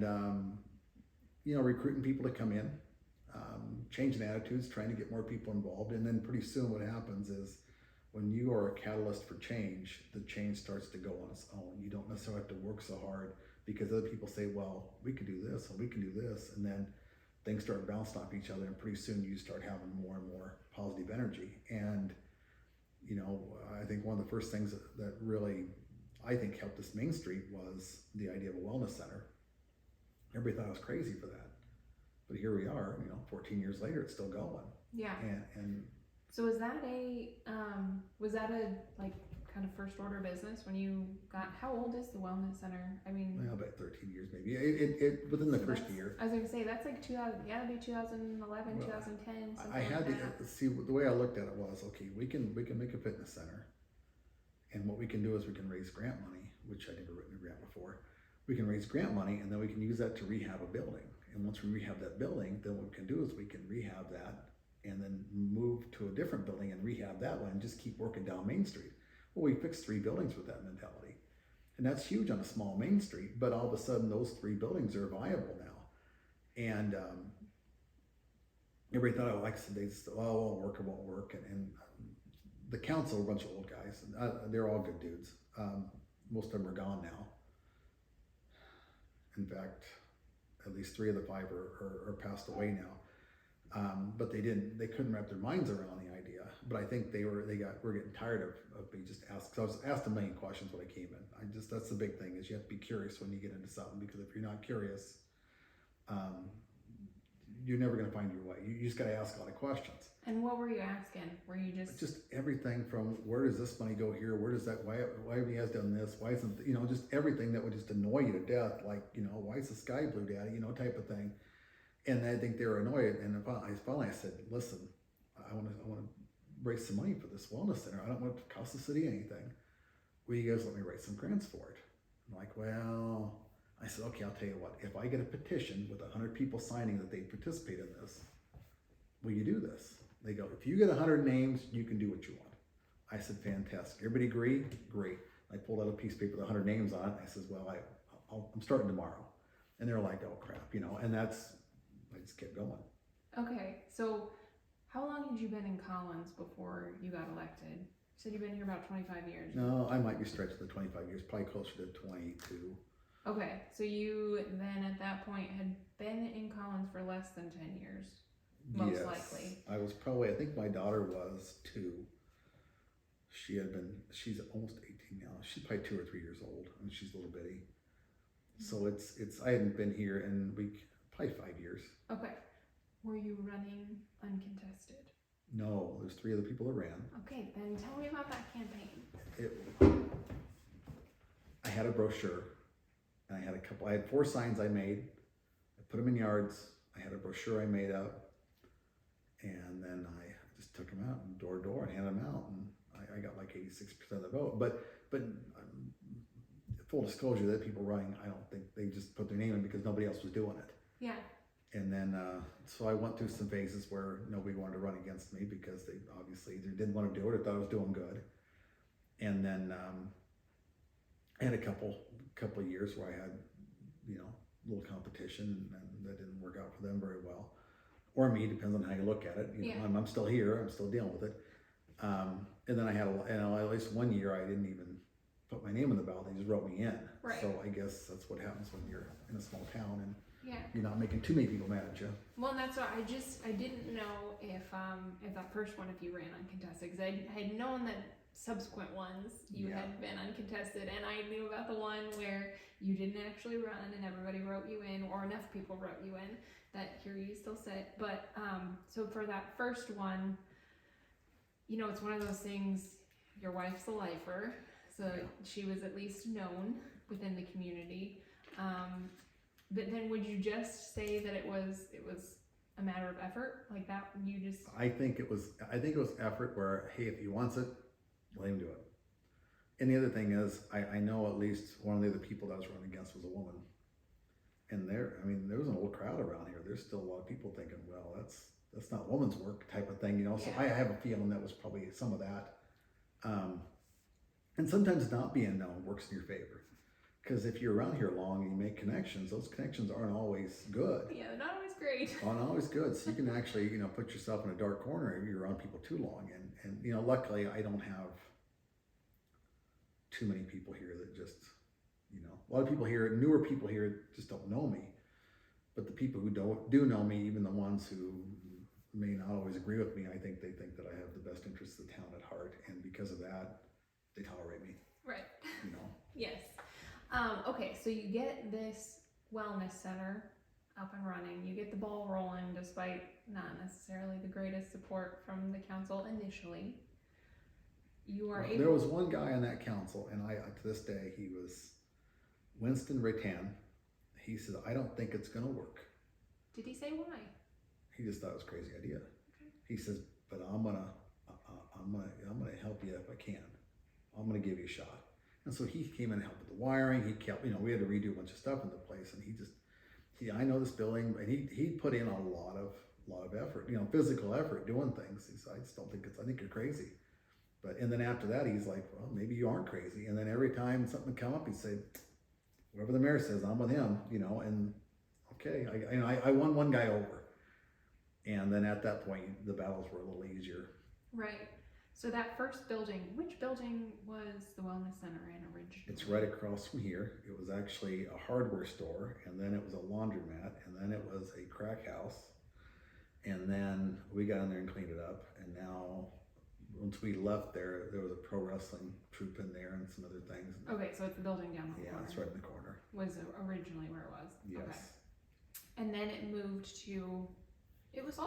[SPEAKER 2] recruiting people to come in, changing attitudes, trying to get more people involved. And then pretty soon what happens is when you are a catalyst for change, the change starts to go on its own. You don't necessarily have to work so hard because other people say, well, we can do this and we can do this. And then things start bouncing off each other, and pretty soon you start having more and more positive energy. And you know, I think one of the first things that really, I think, helped us Main Street was the idea of a wellness center. Everybody thought I was crazy for that, but here we are, you know, 14 years later, it's still going.
[SPEAKER 1] Yeah.
[SPEAKER 2] And
[SPEAKER 1] so was that a like kind of first order business when you got, how old is the wellness center? I mean,
[SPEAKER 2] well, about 13 years maybe. It within the first year.
[SPEAKER 1] I was gonna say that's like 2000, yeah, it'd be 2011, well, 2010.
[SPEAKER 2] I had to see, the way I looked at it was, okay, we can make a fitness center, and what we can do is we can raise grant money, which I'd never written a grant before. We can raise grant money, and then we can use that to rehab a building. And once we rehab that building, then what we can do is we can rehab that and then move to a different building and rehab that one and just keep working down Main Street. Well, we fixed 3 buildings with that mentality. And that's huge on a small Main Street, but all of a sudden those 3 buildings are viable now. And everybody thought, like I said, they said, oh, it won't work. And the council, a bunch of old guys, and they're all good dudes. Most of them are gone now. In fact, at least 3 of the 5 are passed away now. But they couldn't wrap their minds around the idea. But I think we're getting tired of me just asking. So I was asked a million questions when I came in. That's the big thing, is you have to be curious when you get into something, because if you're not curious, you're never going to find your way. You just got to ask a lot of questions.
[SPEAKER 1] And what were you asking? Were you just
[SPEAKER 2] everything from, where does this money go here? Where does that, why have you guys done this? Why isn't, you know, just everything that would just annoy you to death, like, you know, why is the sky blue, Daddy, you know, type of thing. And I think they were annoyed. And finally I said, listen, I want to raise some money for this wellness center. I don't want it to cost the city anything. Will you guys let me write some grants for it? I'm like, well, I said, okay, I'll tell you what, if I get a petition with 100 people signing that they participate in this, will you do this? They go, if you get 100 names, you can do what you want. I said, fantastic. Everybody agree? Great. I pulled out a piece of paper with 100 names on it. And I said, well, I'm starting tomorrow. And they're like, oh crap, you know, and I just kept going. Okay,
[SPEAKER 1] so how long had you been in Collins before you got elected? You said you've been here about 25 years.
[SPEAKER 2] No, I might be stretching the 25 years, probably closer to 22.
[SPEAKER 1] Okay, so you then at that point had been in Collins for less than 10 years, most likely.
[SPEAKER 2] I was probably, I think my daughter was 2. She's almost 18 now. She's probably 2 or 3 years old, and she's a little bitty. So I hadn't been here in probably 5 years.
[SPEAKER 1] Okay. Were you running uncontested?
[SPEAKER 2] No, there's 3 other people that ran.
[SPEAKER 1] Okay, then tell me about that campaign.
[SPEAKER 2] I had a brochure, and I had 4 signs I made. I put them in yards. I had a brochure I made up, and then I just took them out and door to door and handed them out, and I got like 86% of the vote. But full disclosure, that people running, I don't think they just put their name in because nobody else was doing it.
[SPEAKER 1] Yeah.
[SPEAKER 2] And then, so I went through some phases where nobody wanted to run against me because they obviously either didn't want to do it or thought I was doing good. And then I had a couple of years where I had, you know, a little competition, and that didn't work out for them very well. Or me, depends on how you look at it. You know, I'm still here, I'm still dealing with it. And then I had, at least 1 year I didn't even put my name in the ballot, they just wrote me in. Right. So I guess that's what happens when you're in a small town and you're not making too many people mad at you.
[SPEAKER 1] Well, and that's why I didn't know if that first one, if you ran uncontested, because I had known that subsequent ones you had been uncontested, and I knew about the one where you didn't actually run and everybody wrote you in, or enough people wrote you in that here you still sit. But so for that first one, you know, it's one of those things, your wife's a lifer, so she was at least known within the community. But then would you just say that it was a matter of effort like that? You just,
[SPEAKER 2] I think it was effort where, hey, if he wants it, let him do it. And the other thing is, I know at least one of the other people that I was running against was a woman. And there was an old crowd around here. There's still a lot of people thinking, well, that's not woman's work type of thing, you know. So I have a feeling that was probably some of that. And sometimes not being known works in your favor. Because if you're around here long and you make connections, those connections aren't always good.
[SPEAKER 1] Yeah, they're not always great.
[SPEAKER 2] Aren't always good. So you can actually, you know, put yourself in a dark corner if you're around people too long. And you know, luckily I don't have too many people here that just, you know, a lot of people here, newer people here just don't know me. but the people who do know me, even the ones who may not always agree with me, I think they think that I have the best interests of the town at heart, and because of that, they tolerate me.
[SPEAKER 1] Right.
[SPEAKER 2] You know.
[SPEAKER 1] Yes. Okay, so you get this wellness center up and running. You get the ball rolling despite not necessarily the greatest support from the council initially. You are able.
[SPEAKER 2] There was one guy on that council, and I to this day, he was Winston Ratan. He said, "I don't think it's going to work."
[SPEAKER 1] Did he say why?
[SPEAKER 2] He just thought it was a crazy idea.
[SPEAKER 1] Okay.
[SPEAKER 2] He says, "But I'm gonna help you if I can. I'm gonna give you a shot." And so he came in and helped with the wiring. He kept, we had to redo a bunch of stuff in the place, and I know this building, and he put in a lot of effort, physical effort doing things. He said, "I just don't think I think you're crazy." And then after that, he's like, "Well, maybe you aren't crazy." And then every time something would come up, he'd say, "Whatever the mayor says, I'm with him," and okay, I won one guy over. And then at that point, the battles were a little easier.
[SPEAKER 1] Right. So that first building, which building was the wellness center in originally?
[SPEAKER 2] It's right across from here. It was actually a hardware store, and then it was a laundromat, and then it was a crack house. And then we got in there and cleaned it up. And now, once we left there was a pro wrestling troupe in there and some other things.
[SPEAKER 1] Okay, so it's the building down the corner.
[SPEAKER 2] Yeah, it's right in the corner.
[SPEAKER 1] Was originally where it was.
[SPEAKER 2] Yes.
[SPEAKER 1] Okay. And then it moved to, there was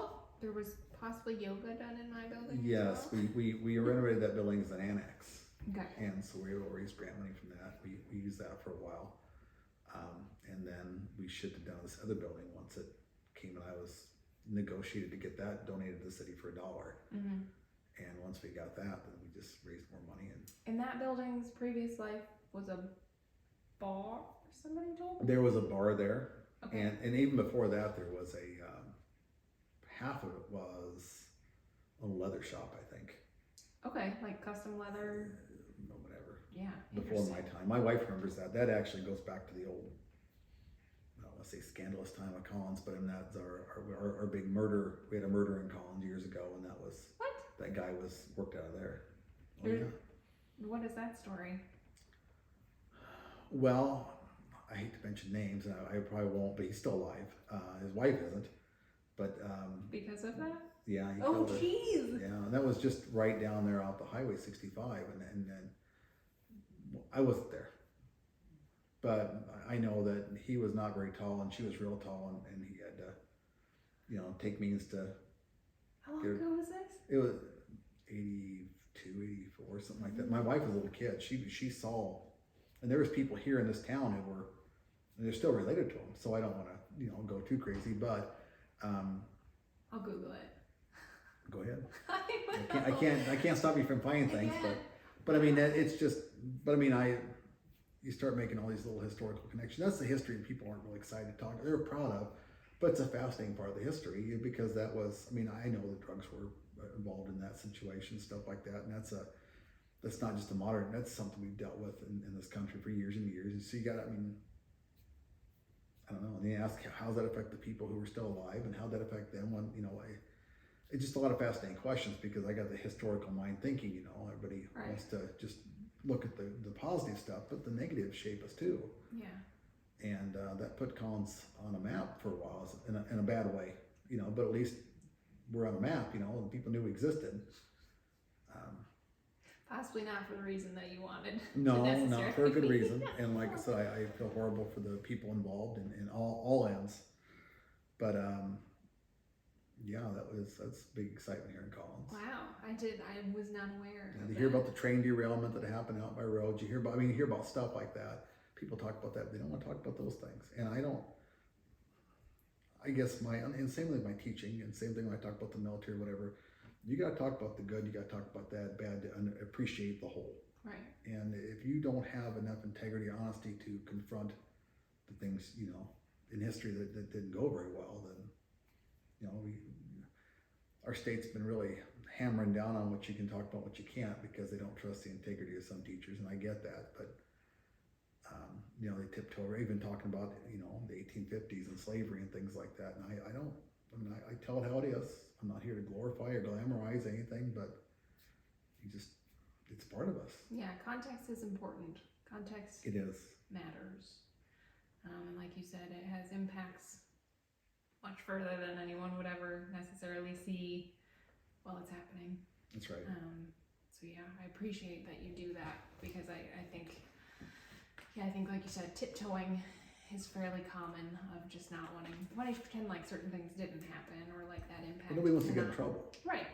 [SPEAKER 1] possibly yoga done in my building.
[SPEAKER 2] Yes,
[SPEAKER 1] as well?
[SPEAKER 2] we renovated that building as an annex.
[SPEAKER 1] Okay.
[SPEAKER 2] And so we were able to raise grant money from that. We used that for a while. And then we shipped it down to this other building once it came, and I was negotiated to get that donated to the city for $1.
[SPEAKER 1] Mm-hmm.
[SPEAKER 2] And once we got that, then we just raised more money.
[SPEAKER 1] And that building's previous life was a bar, somebody told me?
[SPEAKER 2] There was a bar there.
[SPEAKER 1] Okay.
[SPEAKER 2] And even before that, there was half of it was a leather shop, I think.
[SPEAKER 1] Okay, like custom leather.
[SPEAKER 2] Whatever.
[SPEAKER 1] Yeah.
[SPEAKER 2] Before my time. My wife remembers that. That actually goes back to the old, I don't want to say scandalous time of Collins, but that's our big murder. We had a murder in Collins years ago, and that was,
[SPEAKER 1] What?
[SPEAKER 2] That guy worked out of there. Oh,
[SPEAKER 1] There-
[SPEAKER 2] yeah.
[SPEAKER 1] What is that story?
[SPEAKER 2] Well, I hate to mention names, and I probably won't, but he's still alive. His wife isn't, but
[SPEAKER 1] Because of that?
[SPEAKER 2] yeah. He
[SPEAKER 1] Oh,
[SPEAKER 2] killed her.
[SPEAKER 1] jeez.
[SPEAKER 2] Yeah, and that was just right down there off the Highway 65, and then I wasn't there, but I know that he was not very tall, and she was real tall, and he had to, take means to.
[SPEAKER 1] How long ago was this?
[SPEAKER 2] It was 82, 84, something like that. My wife was a little kid. She saw, and there was people here in this town who were, and they're still related to him. So I don't want to, go too crazy, but
[SPEAKER 1] I'll Google it.
[SPEAKER 2] go ahead.
[SPEAKER 1] I
[SPEAKER 2] I can't stop you from finding things,
[SPEAKER 1] Yeah.
[SPEAKER 2] but I mean it's just, but I mean you start making all these little historical connections. That's the history people aren't really excited to talk. They're proud of, but it's a fascinating part of the history because that was, I mean, I know the drugs were involved in that situation, stuff like that, and that's not just a modern. That's something we've dealt with in this country for years and years. And so you got, I mean, I don't know. And you ask how does that affect the people who are still alive, and how that affect them when it's just a lot of fascinating questions because I got the historical mind thinking. Everybody
[SPEAKER 1] Right.
[SPEAKER 2] wants to just look at the positive stuff, but the negatives shape us too.
[SPEAKER 1] Yeah.
[SPEAKER 2] And that put Collins on a map for a while, in a bad way, but at least we're on a map, and people knew we existed.
[SPEAKER 1] Possibly not for the reason that you wanted.
[SPEAKER 2] No,
[SPEAKER 1] to
[SPEAKER 2] not for a good
[SPEAKER 1] necessarily.
[SPEAKER 2] reason. And like I said, I feel horrible for the people involved in all ends. But yeah, that's big excitement here in Collins.
[SPEAKER 1] Wow, I was not aware.
[SPEAKER 2] And
[SPEAKER 1] of
[SPEAKER 2] you hear
[SPEAKER 1] that.
[SPEAKER 2] about the train derailment that happened out by roads. You hear about stuff like that. People talk about that, but they don't want to talk about those things. And I guess and same with my teaching, and same thing when I talk about the military, whatever. You got to talk about the good, you got to talk about that bad, to appreciate the whole.
[SPEAKER 1] Right.
[SPEAKER 2] And if you don't have enough integrity, honesty to confront the things, in history that didn't go very well, then, our state's been really hammering down on what you can talk about, what you can't, because they don't trust the integrity of some teachers, and I get that, but they tiptoe, even talking about, the 1850s and slavery and things like that. And I tell it how it is. I'm not here to glorify or glamorize anything, but it's part of us.
[SPEAKER 1] Yeah, context is important. Context
[SPEAKER 2] It is.
[SPEAKER 1] matters. And like you said, it has impacts much further than anyone would ever necessarily see while it's happening.
[SPEAKER 2] That's right.
[SPEAKER 1] So yeah, I appreciate that you do that, because I think like you said, tiptoeing is fairly common, of just not wanting to pretend like certain things didn't happen, or like that impact.
[SPEAKER 2] But nobody wants to get in trouble.
[SPEAKER 1] Right.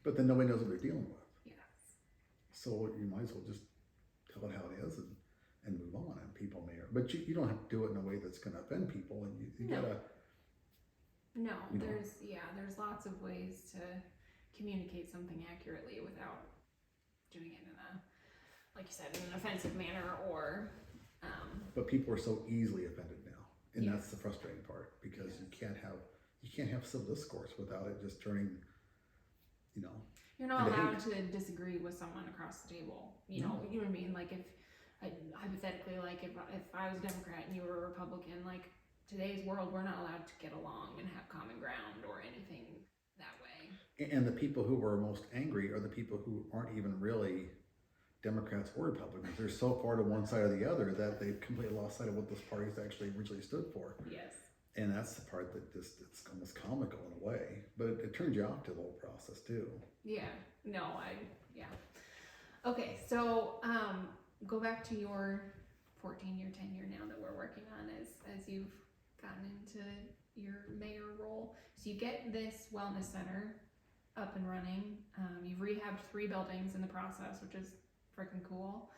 [SPEAKER 2] But then nobody knows what they're dealing with.
[SPEAKER 1] Yes.
[SPEAKER 2] So you might as well just tell it how it is and move on. And people but you don't have to do it in a way that's going to offend people. And you gotta.
[SPEAKER 1] No, there's lots of ways to communicate something accurately without doing it in a, like you said, in an offensive manner, or.
[SPEAKER 2] But people are so easily offended now, and that's the frustrating part, because you can't have civil discourse without it just turning.
[SPEAKER 1] You're not allowed to disagree with someone across the table. You know what I mean? Like, if hypothetically, like if I was a Democrat and you were a Republican, like, today's world, we're not allowed to get along and have common ground or anything that way.
[SPEAKER 2] And the people who are most angry are the people who aren't even really Democrats or Republicans. They're so far to one side or the other that they've completely lost sight of what those parties actually originally stood for.
[SPEAKER 1] Yes.
[SPEAKER 2] And that's the part that it's almost comical in a way, but it turns you off to the whole process too.
[SPEAKER 1] Yeah. No, Okay, so go back to your 14-year tenure now that we're working on, as you've gotten into your mayor role. So you get this wellness center up and running. You've rehabbed 3 buildings in the process, which is freaking cool.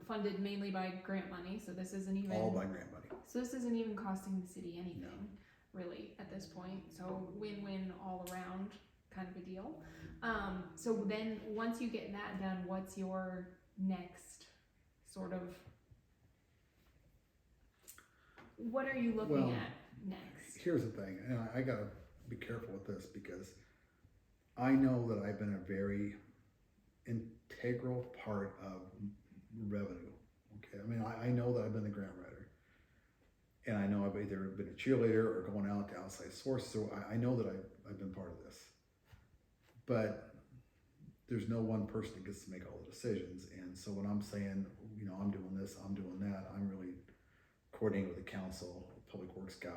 [SPEAKER 1] Funded mainly by grant money, so this isn't even
[SPEAKER 2] all by grant money.
[SPEAKER 1] So this isn't even costing the city anything, really, at this point. So win-win all around kind of a deal. So then once you get that done, what's your next sort of, what are you looking at next?
[SPEAKER 2] Here's the thing, and I gotta be careful with this, because I know that I've been a very integral part of revenue. Okay, I mean, I know that I've been the grant writer, and I know I've either been a cheerleader or going out to outside sources, so I know that I've been part of this. But there's no one person that gets to make all the decisions, and so when I'm saying, I'm doing this, I'm doing that, I'm really coordinating with the council, public works guy,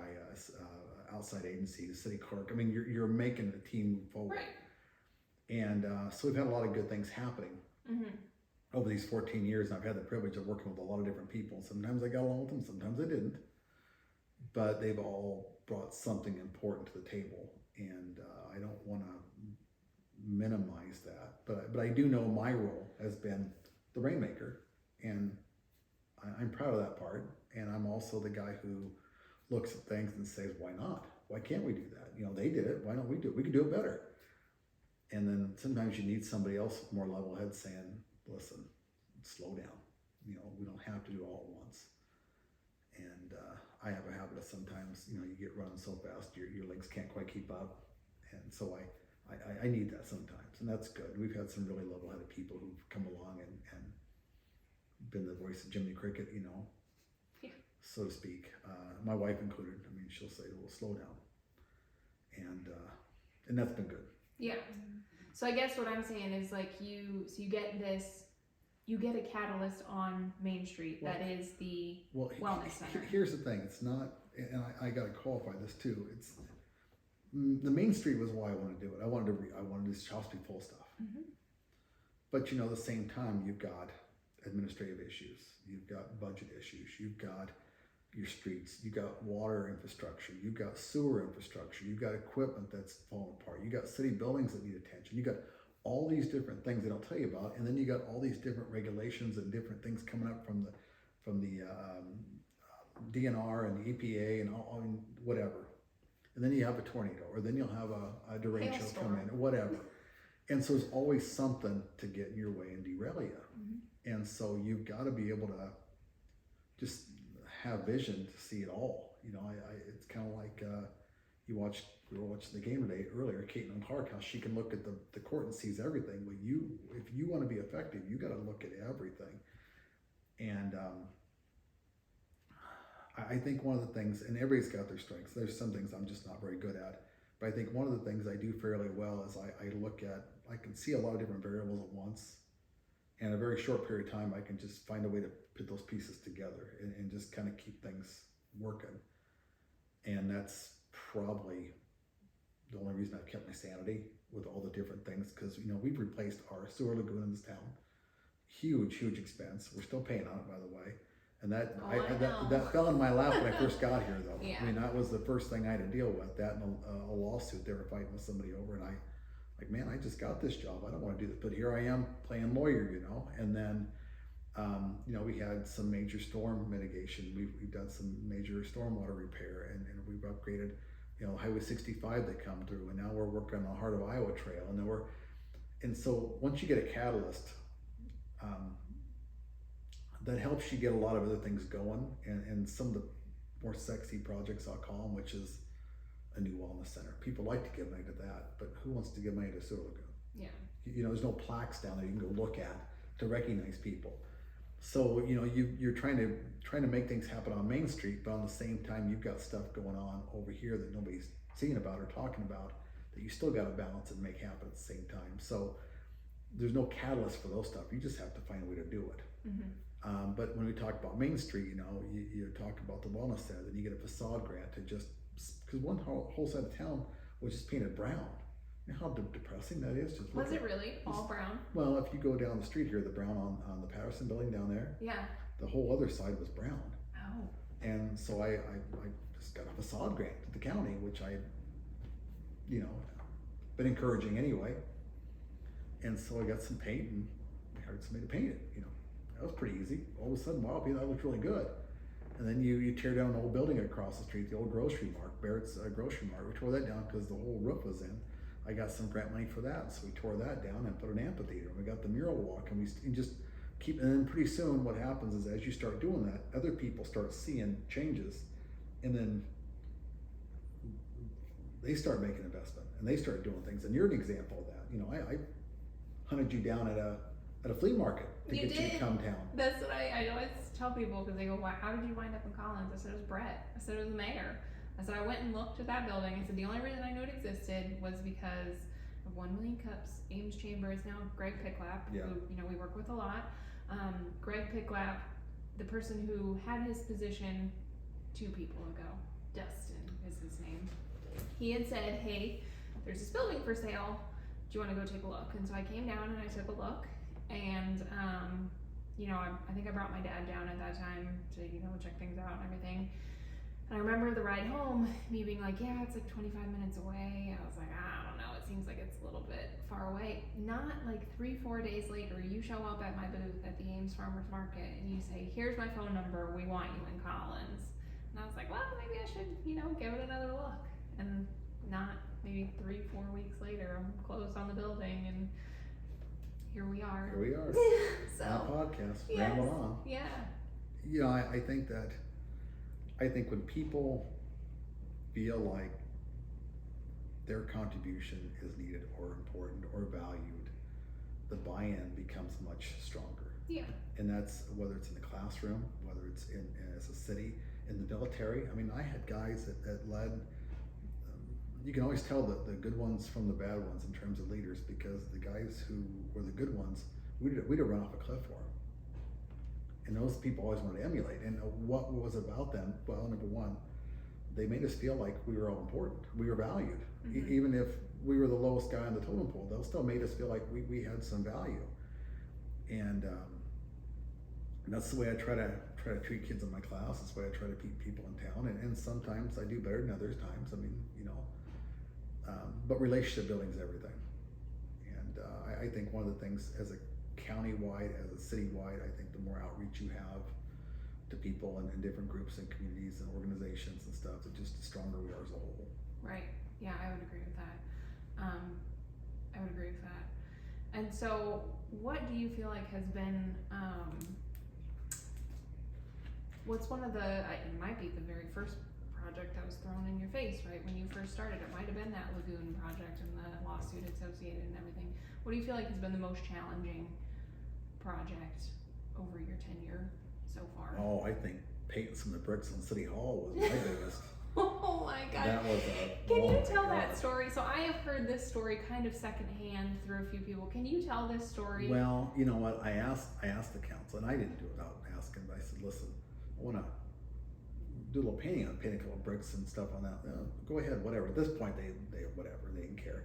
[SPEAKER 2] outside agencies, city clerk. I mean, you're making a team move forward.
[SPEAKER 1] Right.
[SPEAKER 2] And so we've had a lot of good things happening over these 14 years, and I've had the privilege of working with a lot of different people. Sometimes I got along with them, sometimes I didn't, but they've all brought something important to the table, and I don't want to minimize that, but I do know my role has been the rainmaker, and I'm proud of that part. And I'm also the guy who looks at things and says, why not? Why can't we do that? They did it, why don't we do it? We can do it better. And then sometimes you need somebody else with more level head saying, listen, slow down. We don't have to do all at once. And I have a habit of sometimes, you get running so fast, your legs can't quite keep up. And so I need that sometimes, and that's good. We've had some really level-headed people who've come along and been the voice of Jiminy Cricket, so to speak. My wife included. I mean, she'll say, well, slow down. And that's been good.
[SPEAKER 1] Yeah. So I guess what I'm saying is, like, you get a catalyst on Main Street that is the wellness center.
[SPEAKER 2] Here's the thing. It's not, and I got to qualify this too. It's the Main Street was why I wanted to do it. I wanted this house to be full of stuff. But at the same time, you've got administrative issues, you've got budget issues, you've got your streets, you've got water infrastructure, you've got sewer infrastructure, you've got equipment that's falling apart, you got city buildings that need attention, you got all these different things they don't tell you about, and then you got all these different regulations and different things coming up from the DNR and the EPA and all whatever. And then you have a tornado, or then you'll have a derecho come in, or whatever. And so there's always something to get in your way and derail you. And so you've got to be able to just have vision to see it all. It's kind of like we were watching the game today earlier, Caitlin Clark, how she can look at the court and sees everything. Well, if you want to be effective, you got to look at everything. And I think one of the things, and everybody's got their strengths, there's some things I'm just not very good at, but I think one of the things I do fairly well is I can see a lot of different variables at once, and in a very short period of time I can just find a way to put those pieces together and just kind of keep things working. And that's probably the only reason I've kept my sanity with all the different things, because we've replaced our sewer lagoon in this town. Huge expense. We're still paying on it, by the way. And that that fell in my lap when I first got here, though.
[SPEAKER 1] Yeah.
[SPEAKER 2] I mean, that was the first thing I had to deal with. That and a lawsuit they were fighting with somebody over, and man, I just got this job. I don't want to do this, but here I am playing lawyer, And then, we had some major storm mitigation. We've done some major stormwater repair, and we've upgraded, Highway 65 that come through, and now we're working on the Heart of Iowa Trail, and so once you get a catalyst, that helps you get a lot of other things going, and some of the more sexy projects, I'll call them, which is a new wellness center. People like to give money to that, but who wants to give money to sewer lagoon?
[SPEAKER 1] Yeah.
[SPEAKER 2] There's no plaques down there you can go look at to recognize people. So you're trying to make things happen on Main Street, but on the same time you've got stuff going on over here that nobody's seeing about or talking about, that you still got to balance and make happen at the same time. So there's no catalyst for those stuff. You just have to find a way to do it.
[SPEAKER 1] Mm-hmm.
[SPEAKER 2] But when we talk about Main Street, you talk about the wellness center, then you get a facade grant to just, because one whole side of town was just painted brown. You know how depressing that is?
[SPEAKER 1] Was it really all brown?
[SPEAKER 2] Well, if you go down the street here, the brown on the Patterson building down there,
[SPEAKER 1] yeah,
[SPEAKER 2] the whole other side was brown.
[SPEAKER 1] Oh.
[SPEAKER 2] And so I just got a facade grant to the county, which I, been encouraging anyway. And so I got some paint, and I hired somebody to paint it. That was pretty easy. All of a sudden, wow, that looked really good. And then you tear down an old building across the street, the old grocery mart, Barrett's grocery mart. We tore that down because the whole roof was in. I got some grant money for that, so we tore that down and put an amphitheater. We got the mural walk, and and then pretty soon what happens is, as you start doing that, other people start seeing changes, and then they start making investment, and they start doing things. And you're an example of that. I hunted you down at a flea market to get you to come down.
[SPEAKER 1] That's what I always tell people, because they go, "Why? How did you wind up in Collins?" I said, "It was Brett." I said, "It was the mayor." I said, "I went and looked at that building." I said, "The only reason I knew it existed was because of 1 Million Cups. Ames Chamber is now Greg Picklap,
[SPEAKER 2] Yeah.
[SPEAKER 1] who we work with a lot. Greg Picklap, the person who had his position 2 people ago, Dustin is his name. He had said, "Hey, there's this building for sale. Do you want to go take a look?" And so I came down and I took a look, and I think I brought my dad down at that time to check things out and everything. And I remember the ride home, me being like, "Yeah, it's like 25 minutes away." I was like, "I don't know, it seems like it's a little bit far away." Not like 3-4 days later, you show up at my booth at the Ames Farmers Market and you say, "Here's my phone number, we want you in Collins." And I was like, well, maybe I should, give it another look. And not maybe 3-4 weeks later, I'm closed on the building, and here we are.
[SPEAKER 2] Here we are.
[SPEAKER 1] So,
[SPEAKER 2] on a podcast,
[SPEAKER 1] yes,
[SPEAKER 2] rambling on.
[SPEAKER 1] Yeah.
[SPEAKER 2] I think when people feel like their contribution is needed or important or valued, the buy-in becomes much stronger.
[SPEAKER 1] Yeah.
[SPEAKER 2] And that's whether it's in the classroom, whether it's as a city, in the military. I mean, I had guys that led. You can always tell the good ones from the bad ones in terms of leaders, because the guys who were the good ones, we'd have run off a cliff for them. And those people always wanted to emulate. And what was about them? Well, number one, they made us feel like we were all important. We were valued.
[SPEAKER 1] Mm-hmm.
[SPEAKER 2] Even if we were the lowest guy on the totem pole, they'll still made us feel like we had some value. And that's the way I try to treat kids in my class. That's the way I try to treat people in town. And sometimes I do better than other times. I mean, but relationship building is everything. And I think one of the things, as a county-wide, as a city-wide, I think the more outreach you have to people and different groups and communities and organizations and stuff, the stronger we are as a whole.
[SPEAKER 1] Right. Yeah, I would agree with that. And so what do you feel like has been, what's one of the, it might be the very first project that was thrown in your face, right? When you first started, it might have been that lagoon project and the lawsuit associated and everything. What do you feel like has been the most challenging project over your tenure so far?
[SPEAKER 2] Oh, I think painting some of the bricks on City Hall was my biggest.
[SPEAKER 1] Oh my God.
[SPEAKER 2] That was
[SPEAKER 1] Can you tell that story? So I have heard this story kind of secondhand through a few people. Can you tell this story?
[SPEAKER 2] Well, you know what? I asked the council, and I didn't do it without asking, but I said, listen, I want to do a little painting on it, paint a couple of bricks and stuff on that. Go ahead, whatever. At this point, they whatever, they didn't care.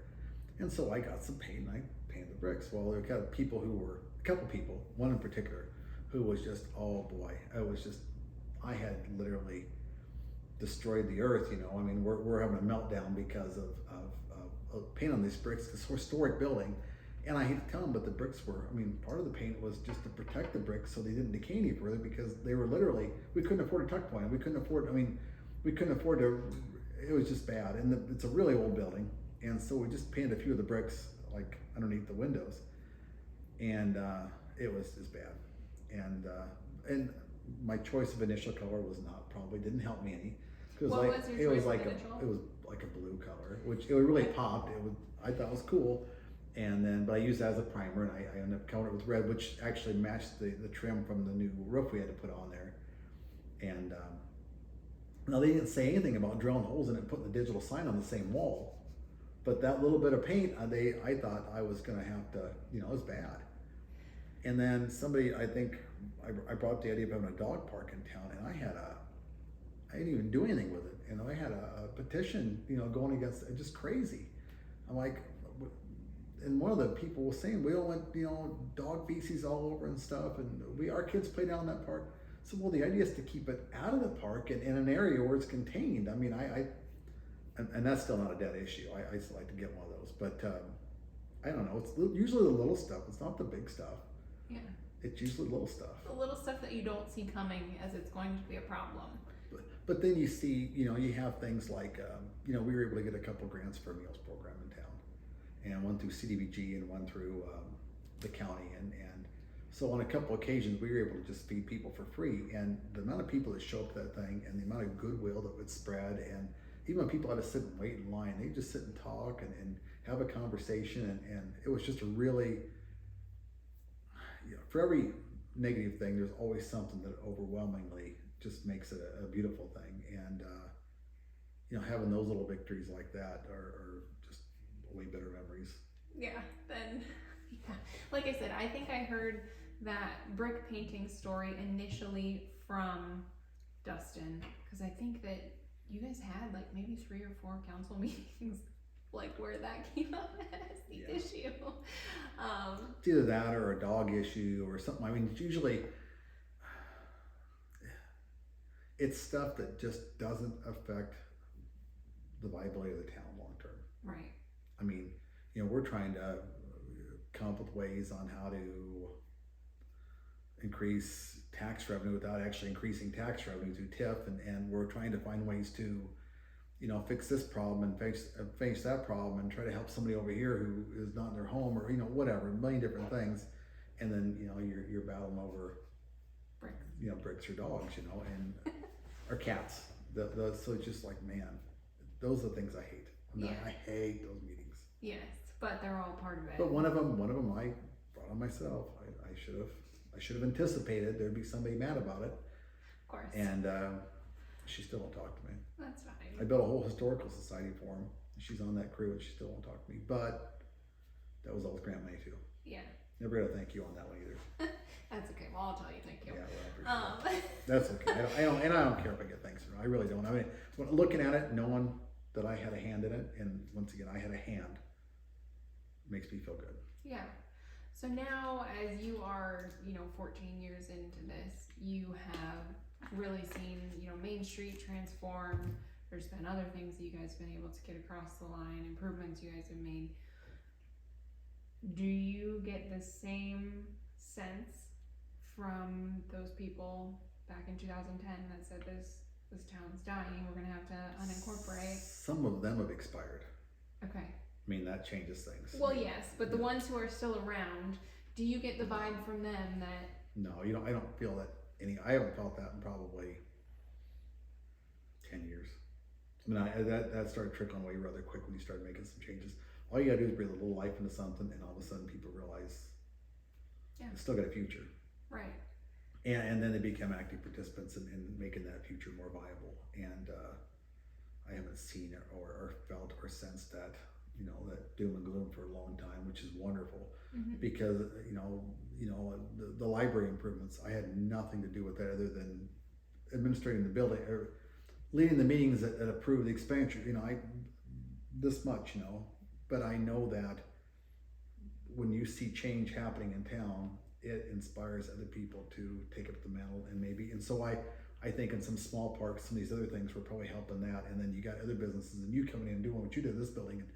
[SPEAKER 2] And so I got some paint and I painted the bricks. Well, there were a couple people, one in particular, who was just, oh boy, I had literally destroyed the earth, you know. I mean, we're having a meltdown because of paint on these bricks, this historic building. And I hate to tell them, but the bricks were, I mean, part of the paint was just to protect the bricks so they didn't decay any further, because they were literally, we couldn't afford a tuck point. We couldn't afford to, it was just bad. And it's a really old building. And so we just painted a few of the bricks like underneath the windows. And it was bad. And my choice of initial color probably didn't help me any.
[SPEAKER 1] What was your choice of initial?
[SPEAKER 2] It was like a blue color, which it really popped. I thought it was cool. But I used that as a primer, and I ended up coloring it with red, which actually matched the trim from the new roof we had to put on there. And now they didn't say anything about drilling holes in it and putting the digital sign on the same wall. But that little bit of paint, I thought I was going to have to, you know, it was bad. And then I think I brought up the idea of having a dog park in town, and I didn't even do anything with it. You know, I had a petition, you know, going against it, just crazy. I'm like, and one of the people was saying, we don't want, you know, dog feces all over and stuff, and our kids play down in that park. So, well, the idea is to keep it out of the park and in an area where it's contained. I mean, and that's still not a dead issue. I still like to get one of those, but I don't know. It's usually the little stuff. It's not the big stuff.
[SPEAKER 1] Yeah.
[SPEAKER 2] It's usually little stuff.
[SPEAKER 1] The little stuff that you don't see coming as it's going to be a problem.
[SPEAKER 2] But then you see, you know, you have things like, you know, we were able to get a couple grants for a meals program in town, and one through CDBG and one through the county, and so on a couple occasions we were able to just feed people for free, and the amount of people that show up to that thing and the amount of goodwill that would spread, and even when people had to sit and wait in line, they just sit and talk and have a conversation, and it was just a really, you know, for every negative thing there's always something that overwhelmingly just makes it a beautiful thing. And you know, having those little victories like that are just way better memories.
[SPEAKER 1] Yeah, then yeah. Like I said, I think I heard that brick painting story initially from Dustin, because I think that you guys had like maybe 3 or 4 council meetings like where that came up as the issue.
[SPEAKER 2] It's either that or a dog issue or something. I mean, it's usually it's stuff that just doesn't affect the viability of the town long term.
[SPEAKER 1] Right.
[SPEAKER 2] I mean, you know, we're trying to come up with ways on how to increase tax revenue without actually increasing tax revenue through TIF, and we're trying to find ways to, you know, fix this problem and face that problem and try to help somebody over here who is not in their home, or, you know, whatever, a million different things. And then, you know, you're battling over
[SPEAKER 1] bricks,
[SPEAKER 2] you know, bricks or dogs, you know, and or cats. So it's just like, man, those are the things I hate. I hate those meetings.
[SPEAKER 1] Yes, but they're all part of it.
[SPEAKER 2] But one of them I brought on myself. I should have anticipated there'd be somebody mad about it.
[SPEAKER 1] Of course.
[SPEAKER 2] And she still won't talk to me.
[SPEAKER 1] That's fine.
[SPEAKER 2] I built a whole historical society for them. She's on that crew and she still won't talk to me. But that was all with grant money too.
[SPEAKER 1] Yeah.
[SPEAKER 2] Never got to thank you on that one either.
[SPEAKER 1] That's okay. Well, I'll tell you thank you.
[SPEAKER 2] Yeah, well, I appreciate it. That's okay. I don't care if I get thanks or not. I really don't. I mean, when looking at it, knowing that I had a hand in it, and once again, I had a hand, makes me feel good.
[SPEAKER 1] Yeah. So now, as you are, you know, 14 years into this, you have really seen, you know, Main Street transform. There's been other things that you guys have been able to get across the line, improvements you guys have made. Do you get the same sense from those people back in 2010 that said this town's dying, we're gonna have to unincorporate?
[SPEAKER 2] Some of them have expired.
[SPEAKER 1] Okay.
[SPEAKER 2] I mean, that changes things.
[SPEAKER 1] Well, yes, but the ones who are still around, do you get the vibe from them that?
[SPEAKER 2] No, you don't. I don't feel that I haven't felt that in probably 10 years. I mean, that started trickling away rather quick when you started making some changes. All you gotta do is breathe a little life into something, and all of a sudden people realize it's still got a future.
[SPEAKER 1] Right.
[SPEAKER 2] And then they become active participants in making that future more viable. And I haven't seen or felt or sensed that, you know, that doom and gloom for a long time, which is wonderful. Mm-hmm. Because you know the library improvements, I had nothing to do with that other than administrating the building or leading the meetings that approve the expenditure, this much, but I know that when you see change happening in town, it inspires other people to take up the mantle and so I think in some small parks, some of these other things we're probably helping that, and then you got other businesses and you coming in and doing what you did in this building, and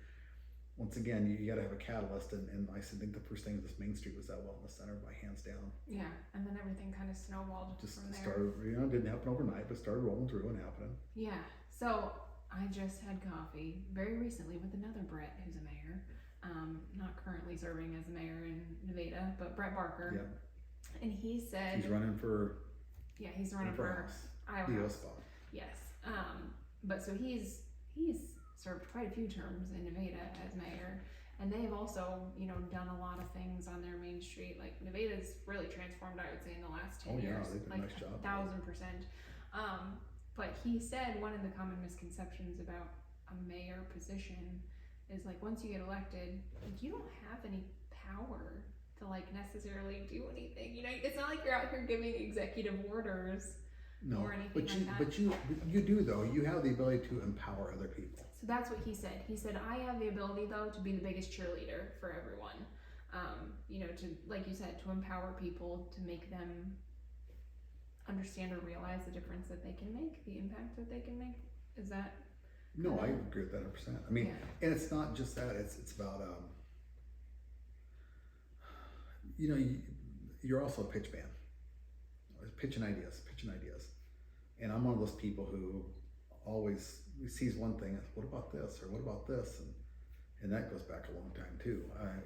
[SPEAKER 2] once again, you got to have a catalyst, and I think the first thing of this Main Street was that wellness center by hands down.
[SPEAKER 1] Yeah, and then everything kind of snowballed
[SPEAKER 2] Just
[SPEAKER 1] from there.
[SPEAKER 2] started, it didn't happen overnight, but started rolling through and happening.
[SPEAKER 1] Yeah, so I just had coffee very recently with another Brett who's a mayor, not currently serving as a mayor in Nevada, but Brett Barker.
[SPEAKER 2] Yeah.
[SPEAKER 1] And he said
[SPEAKER 2] He's running for
[SPEAKER 1] for Iowa
[SPEAKER 2] DO
[SPEAKER 1] House.
[SPEAKER 2] spot.
[SPEAKER 1] Yes. But so he's served quite a few terms in Nevada as mayor, and they've also, done a lot of things on their Main Street. Like Nevada's really transformed, I would say, in the last 10 years.
[SPEAKER 2] They've done a nice job.
[SPEAKER 1] 1,000%. But he said one of the common misconceptions about a mayor position is like once you get elected, like you don't have any power to necessarily do anything. It's not like you're out here giving executive orders.
[SPEAKER 2] No,
[SPEAKER 1] or anything
[SPEAKER 2] but you do though. You have the ability to empower other people.
[SPEAKER 1] So that's what he said. He said, I have the ability though to be the biggest cheerleader for everyone. To, like you said, to empower people, to make them understand or realize the difference that they can make, the impact that they can make. Is that?
[SPEAKER 2] No, I agree with that 100%. I mean, and it's not just that. It's about you're also a pitch man. Pitching ideas. And I'm one of those people who always sees one thing, what about this, or what about this, and that goes back a long time too.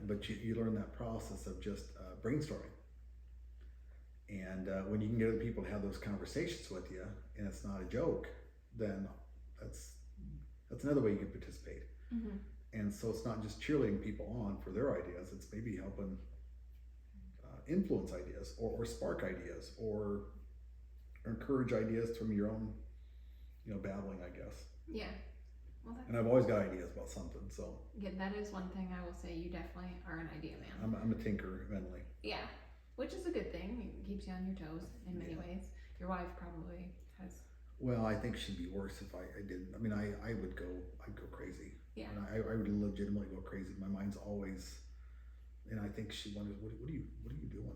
[SPEAKER 2] But you learn that process of just brainstorming, and when you can get other people to have those conversations with you, and it's not a joke, then that's another way you can participate.
[SPEAKER 1] Mm-hmm.
[SPEAKER 2] And so it's not just cheerleading people on for their ideas; it's maybe helping influence ideas or spark ideas or encourage ideas from your own babbling, I guess.
[SPEAKER 1] Yeah. Well,
[SPEAKER 2] and I've always got ideas about something, so
[SPEAKER 1] yeah, that is one thing I will say. You definitely are an idea man.
[SPEAKER 2] I'm a tinker mentally.
[SPEAKER 1] Yeah, which is a good thing. It keeps you on your toes in many ways. Your wife probably has.
[SPEAKER 2] Well, I think she'd be worse if I didn't. I mean, I'd go crazy.
[SPEAKER 1] Yeah.
[SPEAKER 2] And I would legitimately go crazy. My mind's always, and I think she wonders, what are you doing?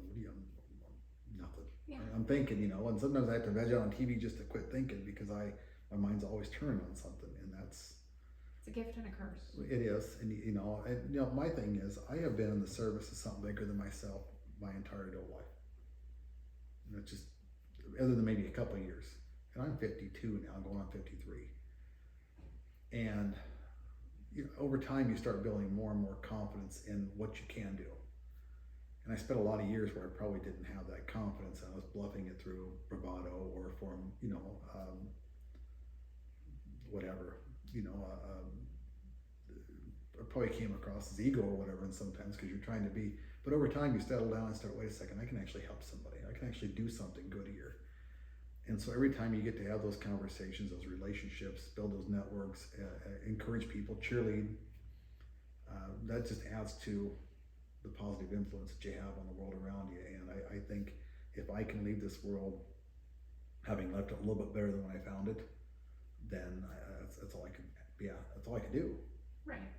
[SPEAKER 2] Nothing.
[SPEAKER 1] Yeah.
[SPEAKER 2] I'm thinking, and sometimes I have to veg out on TV just to quit thinking because my mind's always turned on something, and that's.
[SPEAKER 1] It's a gift and a curse.
[SPEAKER 2] It is, and my thing is, I have been in the service of something bigger than myself my entire adult life. And it's just, other than maybe a couple of years, and I'm 52 now, going on 53, and over time you start building more and more confidence in what you can do. And I spent a lot of years where I probably didn't have that confidence, and I was bluffing it through bravado or from, whatever, I probably came across as ego or whatever, and sometimes because you're trying to be, but over time you settle down and start, wait a second, I can actually help somebody. I can actually do something good here. And so every time you get to have those conversations, those relationships, build those networks, encourage people, cheerlead, that just adds to the positive influence that you have on the world around you. And I think if I can leave this world having left it a little bit better than when I found it, then that's all I can. Yeah, that's all I can do.
[SPEAKER 1] Right.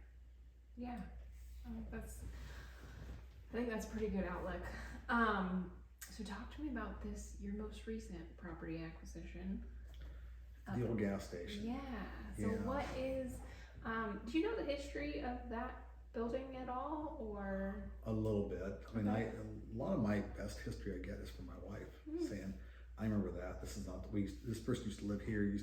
[SPEAKER 1] Yeah. I think that's a pretty good outlook. So talk to me about your most recent property acquisition.
[SPEAKER 2] The old gas station.
[SPEAKER 1] Yeah. So what is? Do you know the history of that building at all, or?
[SPEAKER 2] A little bit. I mean, a lot of my best history I get is from my wife saying, "I remember that. This is not this person used to live here.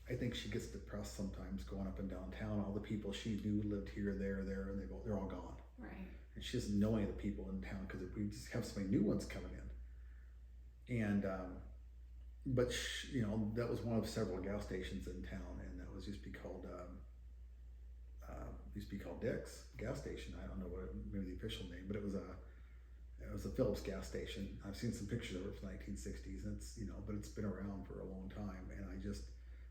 [SPEAKER 2] I think she gets depressed sometimes going up and down town. All the people she knew lived here, there, and they're all gone.
[SPEAKER 1] Right. And
[SPEAKER 2] she doesn't know any of the people in town because we just have so many new ones coming in. And but that was one of several gas stations in town, and that was used to be called Dick's gas station. I don't know maybe the official name, but it was a Phillips gas station. I've seen some pictures of it from the 1960s, and it's but it's been around for a long time, and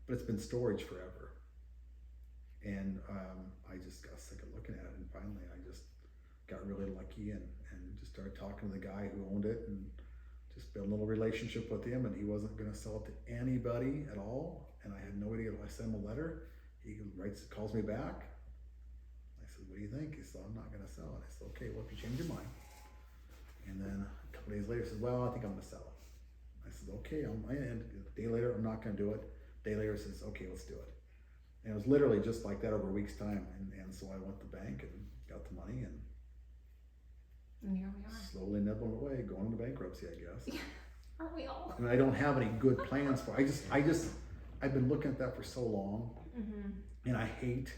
[SPEAKER 2] but it's been storage forever. And I just got sick of looking at it, and finally I just got really lucky and just started talking to the guy who owned it, and just build a little relationship with him, and he wasn't going to sell it to anybody at all. And I had no idea. I sent him a letter. He calls me back. I said, what do you think? He said, I'm not going to sell it. I said, okay, well, if you change your mind. And then a couple days later, he said, well, I think I'm going to sell it. I said, okay, and a day later, I'm not going to do it. A day later, he says, okay, let's do it. And it was literally just like that over a week's time. And so I went to the bank and got the money and
[SPEAKER 1] here we are.
[SPEAKER 2] Slowly nibbling away, going into bankruptcy, I guess.
[SPEAKER 1] Yeah, aren't we all?
[SPEAKER 2] And I don't have any good plans for it. I've been looking at that for so long, and I hate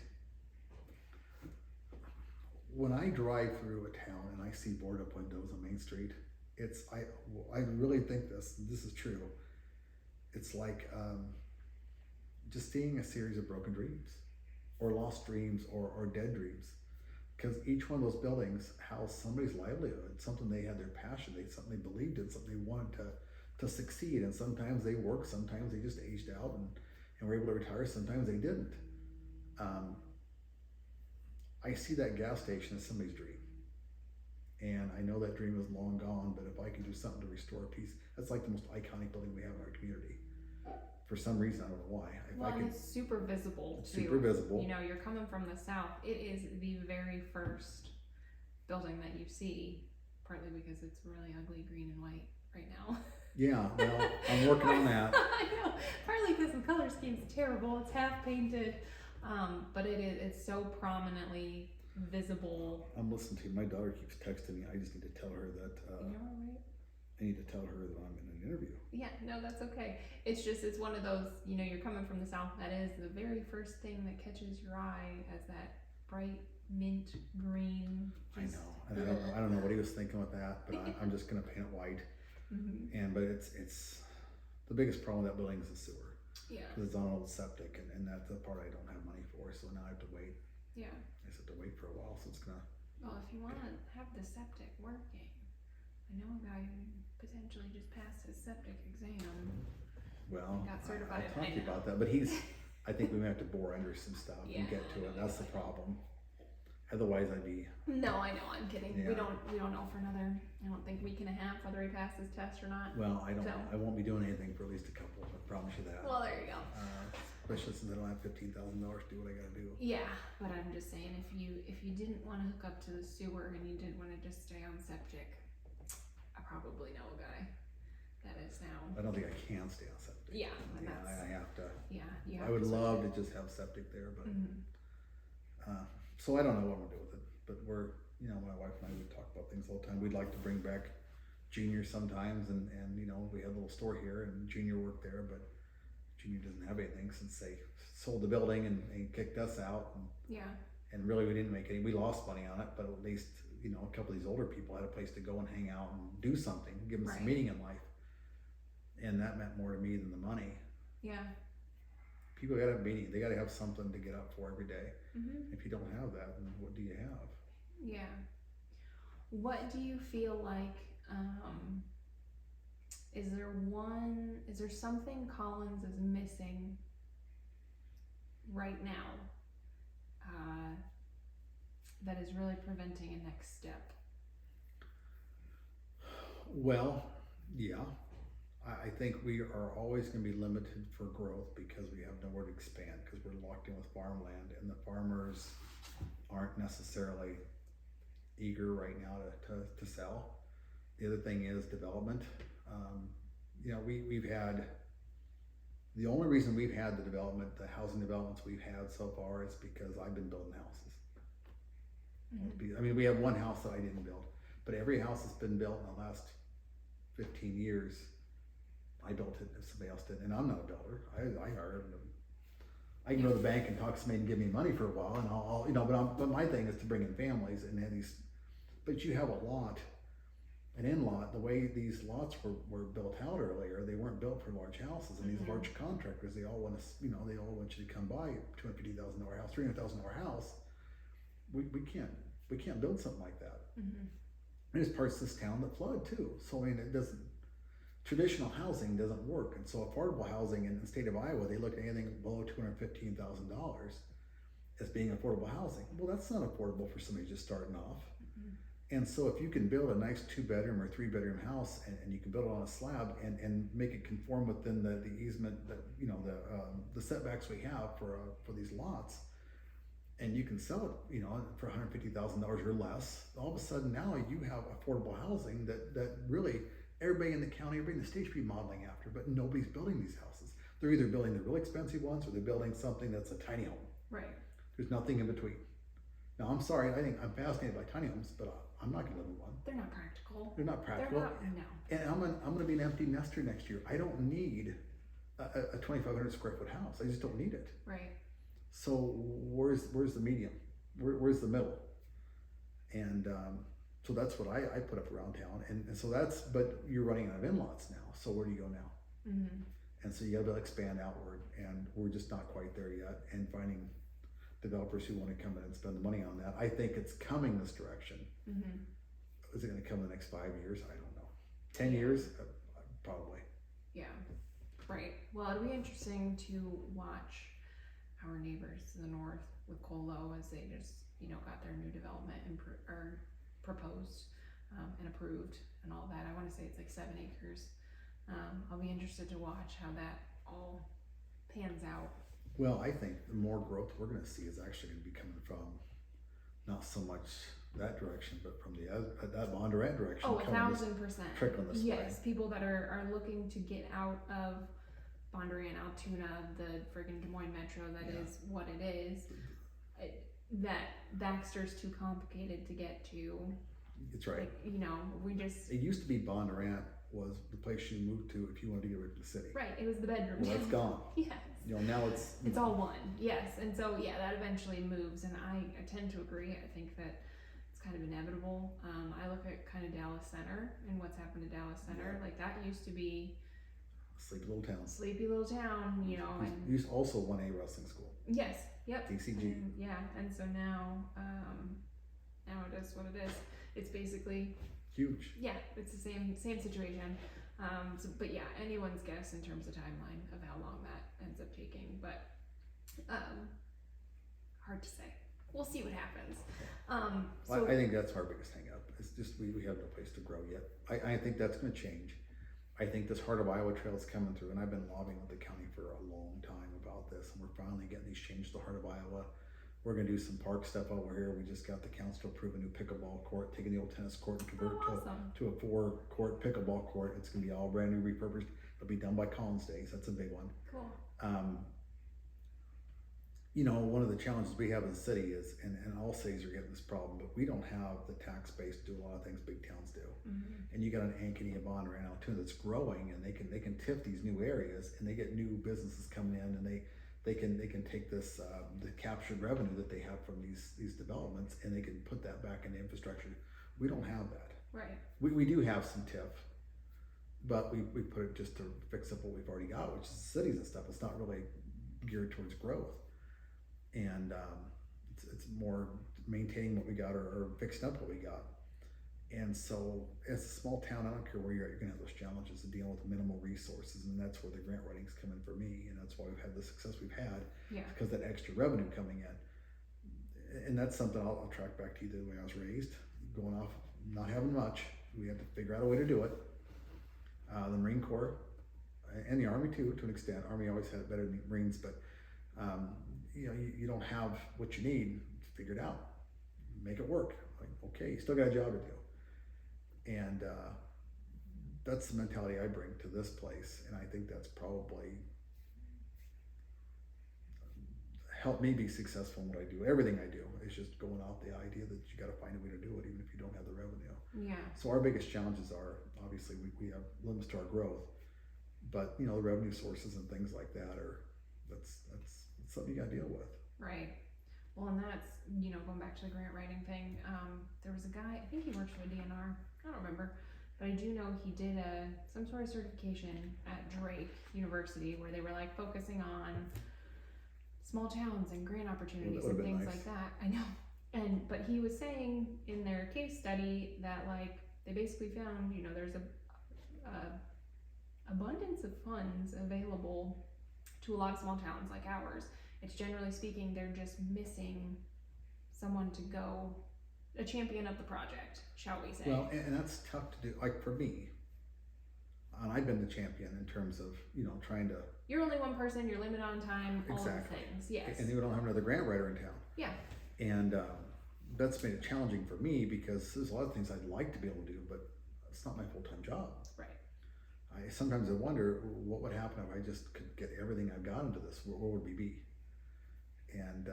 [SPEAKER 2] when I drive through a town and I see boarded up windows on Main Street. I really think this is true. It's like just seeing a series of broken dreams, or lost dreams, or dead dreams. Because each one of those buildings housed somebody's livelihood, something they had their passion, something they believed in, something they wanted to succeed. And sometimes they worked, sometimes they just aged out and were able to retire, sometimes they didn't. I see that gas station as somebody's dream. And I know that dream is long gone, but if I can do something to restore peace, that's like the most iconic building we have in our community. For some reason, I don't know why.
[SPEAKER 1] And it's super visible too.
[SPEAKER 2] Super visible.
[SPEAKER 1] You know, you're coming from the south. It is the very first building that you see, partly because it's really ugly green and white right now.
[SPEAKER 2] Yeah, well, I'm working on that.
[SPEAKER 1] I know. Partly because the color scheme's terrible. It's half painted, but it's so prominently visible.
[SPEAKER 2] I'm listening to you. My daughter keeps texting me. I just need to tell her that.
[SPEAKER 1] You're all right.
[SPEAKER 2] I need to tell her that I'm in an interview.
[SPEAKER 1] Yeah, no, that's okay. It's one of those, you know, you're coming from the south. That is the very first thing that catches your eye as that bright mint green.
[SPEAKER 2] I know. And I don't know what he was thinking with that, but I'm just going to paint it white. But it's the biggest problem with that building is the sewer.
[SPEAKER 1] Yeah.
[SPEAKER 2] Because it's on old septic, and that's the part I don't have money for. So now I have to wait.
[SPEAKER 1] Yeah.
[SPEAKER 2] I just have to wait for a while. So it's gonna.
[SPEAKER 1] Well, if you want to have the septic working, I know a guy who potentially just passed his septic exam.
[SPEAKER 2] Well,
[SPEAKER 1] got certified.
[SPEAKER 2] I talked to you about that, but I think we may have to bore under some stuff and get to it. That's the problem. Otherwise, I'd be.
[SPEAKER 1] No, I know. I'm kidding.
[SPEAKER 2] Yeah.
[SPEAKER 1] We don't know for another. I don't think week and a half whether he passed his test or not.
[SPEAKER 2] Well, I don't. So. I won't be doing anything for at least a couple. I promise you that.
[SPEAKER 1] Well, there you go.
[SPEAKER 2] Especially since I don't have $15,000 to do what I gotta do.
[SPEAKER 1] Yeah, but I'm just saying, if you didn't want to hook up to the sewer and you did want to just stay on septic, I probably know a guy that is now.
[SPEAKER 2] I don't think I can stay on septic.
[SPEAKER 1] Yeah,
[SPEAKER 2] I have to.
[SPEAKER 1] Yeah,
[SPEAKER 2] I would love to just have septic there, but so I don't know what I'm gonna do with it. But we're, you know, my wife and I would talk about things all the time. We'd like to bring back Junior sometimes, and you know, we had a little store here, and Junior worked there, but Junior doesn't have anything since they sold the building and kicked us out. And really, we didn't make any. We lost money on it, but at least, you know, a couple of these older people had a place to go and hang out and do something, give them some meaning in life. And that meant more to me than the money.
[SPEAKER 1] Yeah.
[SPEAKER 2] People gotta have meaning. They gotta have something to get up for every day. If you don't have that, then what do you have?
[SPEAKER 1] Yeah. What do you feel like, is there something Collins is missing right now that is really preventing a next step?
[SPEAKER 2] Well, yeah. I think we are always going to be limited for growth because we have nowhere to expand, because we're locked in with farmland, and the farmers aren't necessarily eager right now to sell. The other thing is development. You know, we've had, the only reason we've had the housing developments we've had so far is because I've been building houses. I mean, we have one house that I didn't build, but every house that's been built in the last 15 years, I built it if somebody else did, and I'm not a builder. I hired them. I can go to the bank and talk to somebody and give me money for a while, and I'll you know. But my thing is to bring in families and have these. But you have a lot, an in-lot. The way these lots were built out earlier, they weren't built for large houses, and these large contractors, they all want to, you know, they all want you to come buy a $250,000 house, $300,000 house. We can't build something like that. There's parts of this town that flood too. So I mean, it doesn't. Traditional housing doesn't work, and so affordable housing in the state of Iowa, they look at anything below $215,000 as being affordable housing. Well, that's not affordable for somebody just starting off. And so if you can build a nice 2-bedroom or 3-bedroom house and you can build it on a slab and make it conform within the easement, that the setbacks we have for these lots, and you can sell it, for $150,000 or less, all of a sudden now you have affordable housing that really everybody in the county, everybody in the state should be modeling after, but nobody's building these houses. They're either building the really expensive ones or they're building something that's a tiny home.
[SPEAKER 1] Right.
[SPEAKER 2] There's nothing in between. Now, I'm sorry, I think I'm fascinated by tiny homes, but I'm not gonna live in one.
[SPEAKER 1] They're not practical.
[SPEAKER 2] They're not practical.
[SPEAKER 1] They're not, no.
[SPEAKER 2] And I'm gonna be an empty nester next year. I don't need a 2,500 square foot house. I just don't need it.
[SPEAKER 1] Right.
[SPEAKER 2] So where's the medium? Where's the middle? And so that's what I put up around town. And so but you're running out of in-lots now. So where do you go now?
[SPEAKER 1] Mm-hmm.
[SPEAKER 2] And so you gotta be able to expand outward, and we're just not quite there yet. And finding developers who want to come in and spend the money on that. I think it's coming this direction.
[SPEAKER 1] Mm-hmm.
[SPEAKER 2] Is it going to come in the next 5 years? I don't know. 10 years? Probably.
[SPEAKER 1] Yeah. Right. Well, it'll be interesting to watch our neighbors to the north with Colo as they just, got their new development proposed and approved and all that. I want to say it's like 7 acres. I'll be interested to watch how that all pans out.
[SPEAKER 2] Well, I think the more growth we're going to see is actually going to be coming from not so much that direction, but from that Bondurant direction.
[SPEAKER 1] Oh, 1,000%.
[SPEAKER 2] Trickling this way.
[SPEAKER 1] Yes, people that are looking to get out of Bondurant, Altoona, the friggin' Des Moines Metro. That is what it is. That Baxter's too complicated to get to.
[SPEAKER 2] It's right.
[SPEAKER 1] We just.
[SPEAKER 2] It used to be Bondurant was the place you moved to if you wanted to get rid of the city.
[SPEAKER 1] Right. It was the bedroom.
[SPEAKER 2] Well, that's gone.
[SPEAKER 1] Yes.
[SPEAKER 2] Now it's
[SPEAKER 1] all one. Yes. And so that eventually moves, and I tend to agree. I think that it's kind of inevitable. I look at kind of Dallas Center and what's happened to Dallas Center.
[SPEAKER 2] Yeah.
[SPEAKER 1] Like that used to be
[SPEAKER 2] sleepy little town.
[SPEAKER 1] Sleepy little town, and
[SPEAKER 2] used also 1A wrestling school.
[SPEAKER 1] Yes. Yep.
[SPEAKER 2] DCG.
[SPEAKER 1] And so now it is what it is. It's basically
[SPEAKER 2] huge.
[SPEAKER 1] Yeah, it's the same situation. But anyone's guess in terms of timeline of how long that ends up taking, but hard to say. We'll see what happens.
[SPEAKER 2] I think that's our biggest hang up. It's just we have no place to grow yet. I think that's going to change. I think this Heart of Iowa trail is coming through, and I've been lobbying with the county for a long time about this, and we're finally getting these changed to the Heart of Iowa. We're going to do some park stuff over here. We just got the council to approve a new pickleball court, taking the old tennis court and convert it to a 4-court pickleball court. It's going to be all brand new, refurbished. It'll be done by Collins Days. That's a big one.
[SPEAKER 1] Cool.
[SPEAKER 2] One of the challenges we have in the city is, and all cities are getting this problem, but we don't have the tax base to do a lot of things big towns do. Mm-hmm. And you got an Ankeny, a Bond right now too that's growing, and they can tip these new areas, and they get new businesses coming in, and they can take this the captured revenue that they have from these developments, and they can put that back into infrastructure. We don't have that.
[SPEAKER 1] Right.
[SPEAKER 2] We do have some TIF, but we put it just to fix up what we've already got, which is cities and stuff. It's not really geared towards growth. And it's more maintaining what we got or fixing up what we got. And so as a small town, I don't care where you're at, you're gonna have those challenges of dealing with minimal resources, and that's where the grant writing's come in for me, and that's why we've had the success we've had, because that extra revenue coming in. And that's something I'll track back to you the way I was raised, going off not having much. We had to figure out a way to do it. The Marine Corp and the Army too, to an extent. Army always had it better than the Marines, but you don't have what you need, figure it out, make it work. Like, okay, you still got a job to do. And that's the mentality I bring to this place, and I think that's probably helped me be successful in what I do. Everything I do is just going off the idea that you got to find a way to do it, even if you don't have the revenue.
[SPEAKER 1] Yeah.
[SPEAKER 2] So our biggest challenges are, obviously, we have limits to our growth, but the revenue sources and things like that that's something you got to deal with.
[SPEAKER 1] Right. Well, and that's, going back to the grant writing thing, there was a guy, I think he works for the DNR, I don't remember, but I do know he did some sort of certification at Drake University where they were like focusing on small towns and grant opportunities and things like that. I know. But he was saying in their case study that like they basically found, there's a abundance of funds available to a lot of small towns like ours. It's generally speaking, they're just missing someone to go a champion of the project, shall we say.
[SPEAKER 2] Well, and that's tough to do. Like for me, and I've been the champion in terms of, trying to.
[SPEAKER 1] You're only one person, you're limited on time, all
[SPEAKER 2] Exactly.
[SPEAKER 1] the things, yes.
[SPEAKER 2] And we don't have another grant writer in town.
[SPEAKER 1] Yeah.
[SPEAKER 2] And that's made it challenging for me because there's a lot of things I'd like to be able to do, but it's not my full-time job.
[SPEAKER 1] Right.
[SPEAKER 2] Sometimes I wonder what would happen if I just could get everything I've got into this. Where would we be? And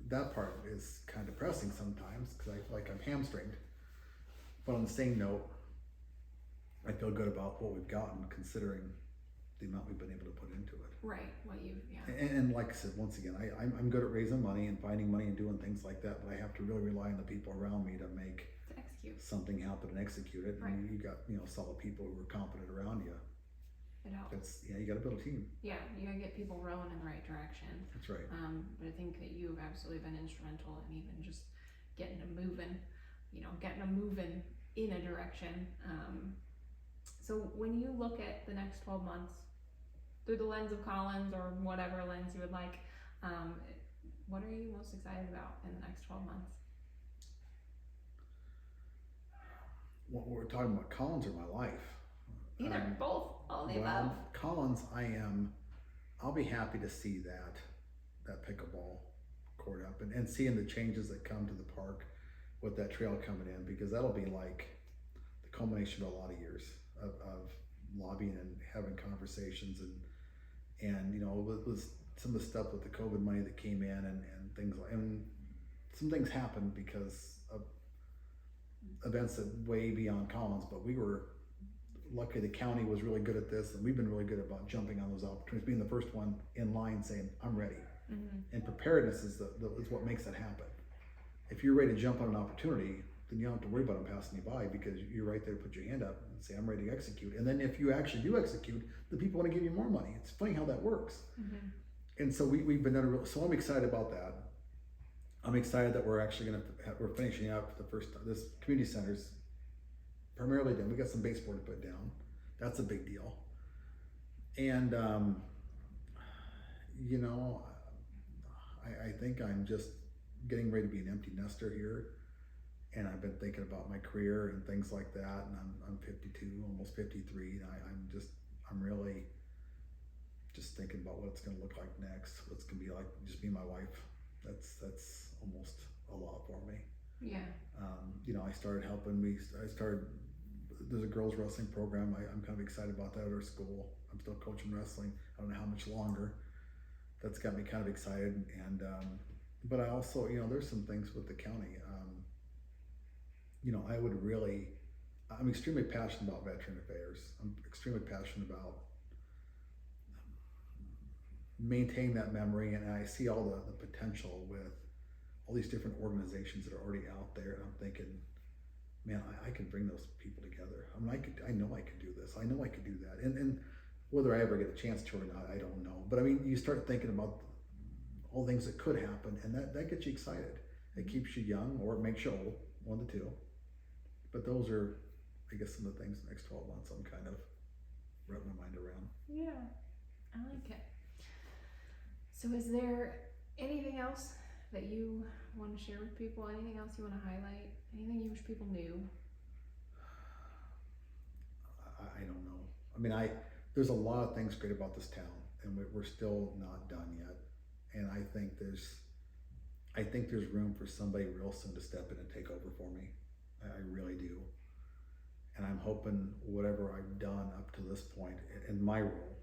[SPEAKER 2] that part is kind of depressing sometimes because I feel like I'm hamstringed. But on the same note, I feel good about what we've gotten considering the amount we've been able to put into it.
[SPEAKER 1] Right. What you, yeah.
[SPEAKER 2] And like I said, once again, I'm good at raising money and finding money and doing things like that, but I have to really rely on the people around me to make something happen and execute it.
[SPEAKER 1] Right.
[SPEAKER 2] And you got solid people who are competent around you.
[SPEAKER 1] It helps.
[SPEAKER 2] You got to build a team.
[SPEAKER 1] Yeah, you gotta get people rowing in the right direction.
[SPEAKER 2] That's right.
[SPEAKER 1] But I think that you've absolutely been instrumental in even just getting them moving, in a direction. So when you look at the next 12 months through the lens of Collins or whatever lens you would like, what are you most excited about in the next 12 months?
[SPEAKER 2] What we're talking about, Collins or my life?
[SPEAKER 1] Either, both, all the above.
[SPEAKER 2] Collins, I'll be happy to see that pickleball court up and seeing the changes that come to the park with that trail coming in, because that'll be like the culmination of a lot of years of lobbying and having conversations and with some of the stuff with the COVID money that came in and things like, and some things happened because of events that way beyond Collins, but we were lucky the county was really good at this, and we've been really good about jumping on those opportunities, being the first one in line saying, I'm ready.
[SPEAKER 1] Mm-hmm. And
[SPEAKER 2] preparedness is what makes that happen. If you're ready to jump on an opportunity, then you don't have to worry about them passing you by because you're right there to put your hand up and say, I'm ready to execute. And then if you actually do execute, the people want to give you more money. It's funny how that works.
[SPEAKER 1] Mm-hmm.
[SPEAKER 2] And so we've been so I'm excited about that. I'm excited that we're actually we're finishing up this community centers primarily done. We got some baseboard to put down. That's a big deal. And I think I'm just getting ready to be an empty nester here, and I've been thinking about my career and things like that. And I'm 52, almost 53, and I'm really just thinking about what it's going to look like next. What's going to be like just being my wife. That's almost a lot for me.
[SPEAKER 1] Yeah.
[SPEAKER 2] I started there's a girls wrestling program. I'm kind of excited about that at our school. I'm still coaching wrestling. I don't know how much longer. That's got me kind of excited. And but I also, there's some things with the county. I'm extremely passionate about veteran affairs. I'm extremely passionate about maintaining that memory, and I see all the potential with all these different organizations that are already out there, and I'm thinking, man, I can bring those people together. I mean, I know I could do this. I know I could do that. And whether I ever get a chance to or not, I don't know. But I mean, you start thinking about all things that could happen, and that gets you excited. It keeps you young, or it makes you old, one of the two. But those are, I guess, some of the things in the next 12 months I'm kind of wrapping my mind around.
[SPEAKER 1] Yeah, I like it. So is there anything else that you want to share with people? Anything else you want to highlight? Anything you wish people knew?
[SPEAKER 2] I don't know. I mean, there's a lot of things great about this town, and we're still not done yet. And I think there's room for somebody real soon to step in and take over for me. I really do. And I'm hoping whatever I've done up to this point in my role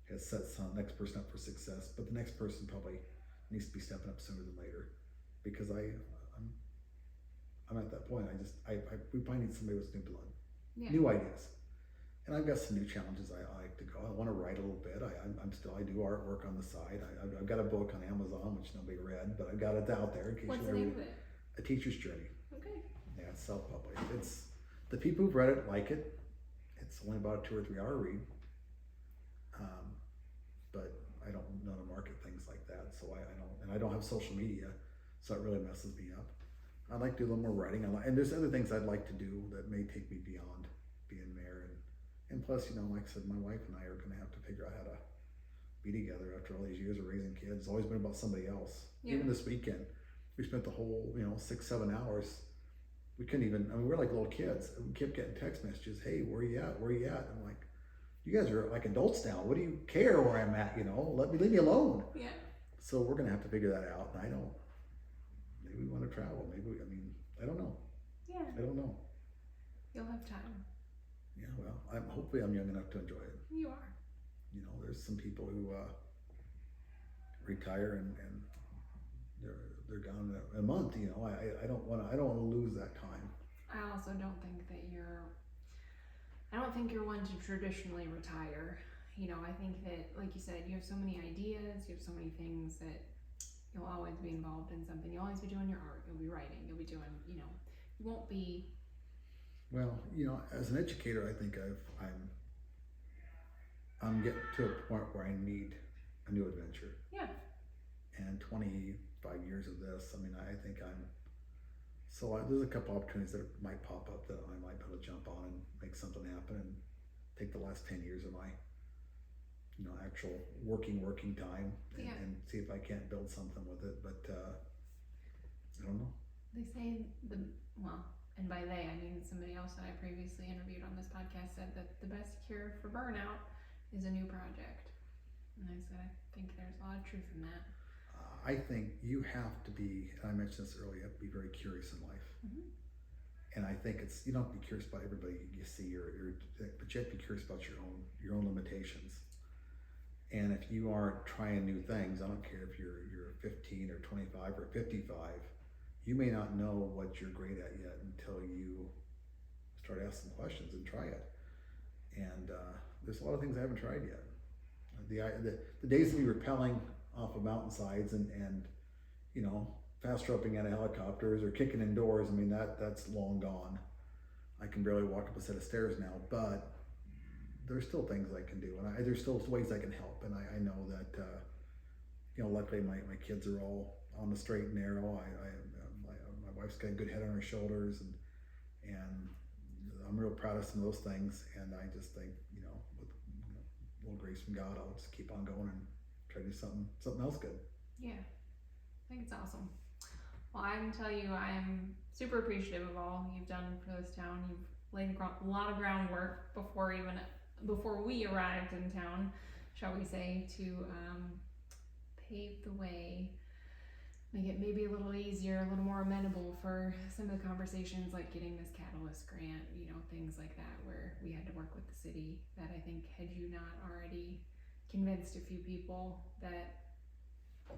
[SPEAKER 2] has set some next person up for success, but the next person probably needs to be stepping up sooner than later, because I'm at that point. We probably need somebody with new blood, new ideas, and I've got some new challenges I like to go. I want to write a little bit. I do artwork on the side. I've got a book on Amazon which nobody read, but I've got it out there in case
[SPEAKER 1] What's
[SPEAKER 2] you
[SPEAKER 1] the
[SPEAKER 2] want to
[SPEAKER 1] name
[SPEAKER 2] read
[SPEAKER 1] of it?
[SPEAKER 2] A Teacher's Journey.
[SPEAKER 1] Okay.
[SPEAKER 2] Yeah, it's self-published. It's the people who've read it like it. It's only about a 2 or 3 hour read. But I don't know to market things like that, so I don't have social media, so it really messes me up. I'd like to do a little more writing, and there's other things I'd like to do that may take me beyond being mayor, and plus, like I said, my wife and I are going to have to figure out how to be together after all these years of raising kids. It's always been about somebody else. Yeah. Even this weekend, we spent the whole, 6-7 hours. We couldn't even, I mean, we're like little kids. We kept getting text messages. Hey, where you at? Where you at? I'm like, you guys are like adults now. What do you care where I'm at? Leave me alone.
[SPEAKER 1] Yeah.
[SPEAKER 2] So we're going to have to figure that out. And maybe we want to travel. I don't know.
[SPEAKER 1] Yeah.
[SPEAKER 2] I don't know.
[SPEAKER 1] You'll have time.
[SPEAKER 2] Yeah, well, hopefully I'm young enough to enjoy it.
[SPEAKER 1] You are.
[SPEAKER 2] There's some people who retire and they're gone in a month. I don't want to lose that time.
[SPEAKER 1] I also don't think that you're one to traditionally retire. I think that, like you said, you have so many ideas, you have so many things that you'll always be involved in something. You'll always be doing your art, you'll be writing, you'll be doing, you won't be.
[SPEAKER 2] Well, as an educator, I think I'm getting to a point where I need a new adventure.
[SPEAKER 1] Yeah.
[SPEAKER 2] And 25 years of this, I think there's a couple opportunities that might pop up that I might be able to jump on and make something happen and take the last 10 years of my, actual working time and see if I can't build something with it. But I don't know.
[SPEAKER 1] They say and by they, I mean somebody else that I previously interviewed on this podcast said that the best cure for burnout is a new project. And I said, I think there's a lot of truth in that.
[SPEAKER 2] I think you have to be, and I mentioned this earlier, you have to be very curious in life.
[SPEAKER 1] Mm-hmm.
[SPEAKER 2] And I think you don't have to be curious about everybody you see, but you have to be curious about your own limitations. And if you aren't trying new things, I don't care if you're 15 or 25 or 55, you may not know what you're great at yet until you start asking questions and try it. And there's a lot of things I haven't tried yet. The days of me rappelling off of mountainsides and fast roping out of helicopters or kicking indoors, that's long gone. I can barely walk up a set of stairs now, but there's still things I can do, and there's still ways I can help. And I know that luckily my kids are all on the straight and narrow. My wife's got a good head on her shoulders, and I'm real proud of some of those things. And I just think with a little grace from God, I'll just keep on going and try to do something else good.
[SPEAKER 1] Yeah, I think it's awesome. Well, I can tell you, I am super appreciative of all you've done for this town. You've laid a lot of groundwork before we arrived in town, shall we say, to pave the way, make it maybe a little easier, a little more amenable for some of the conversations, like getting this Catalyst grant, things like that, where we had to work with the city. That I think, had you not already convinced a few people that,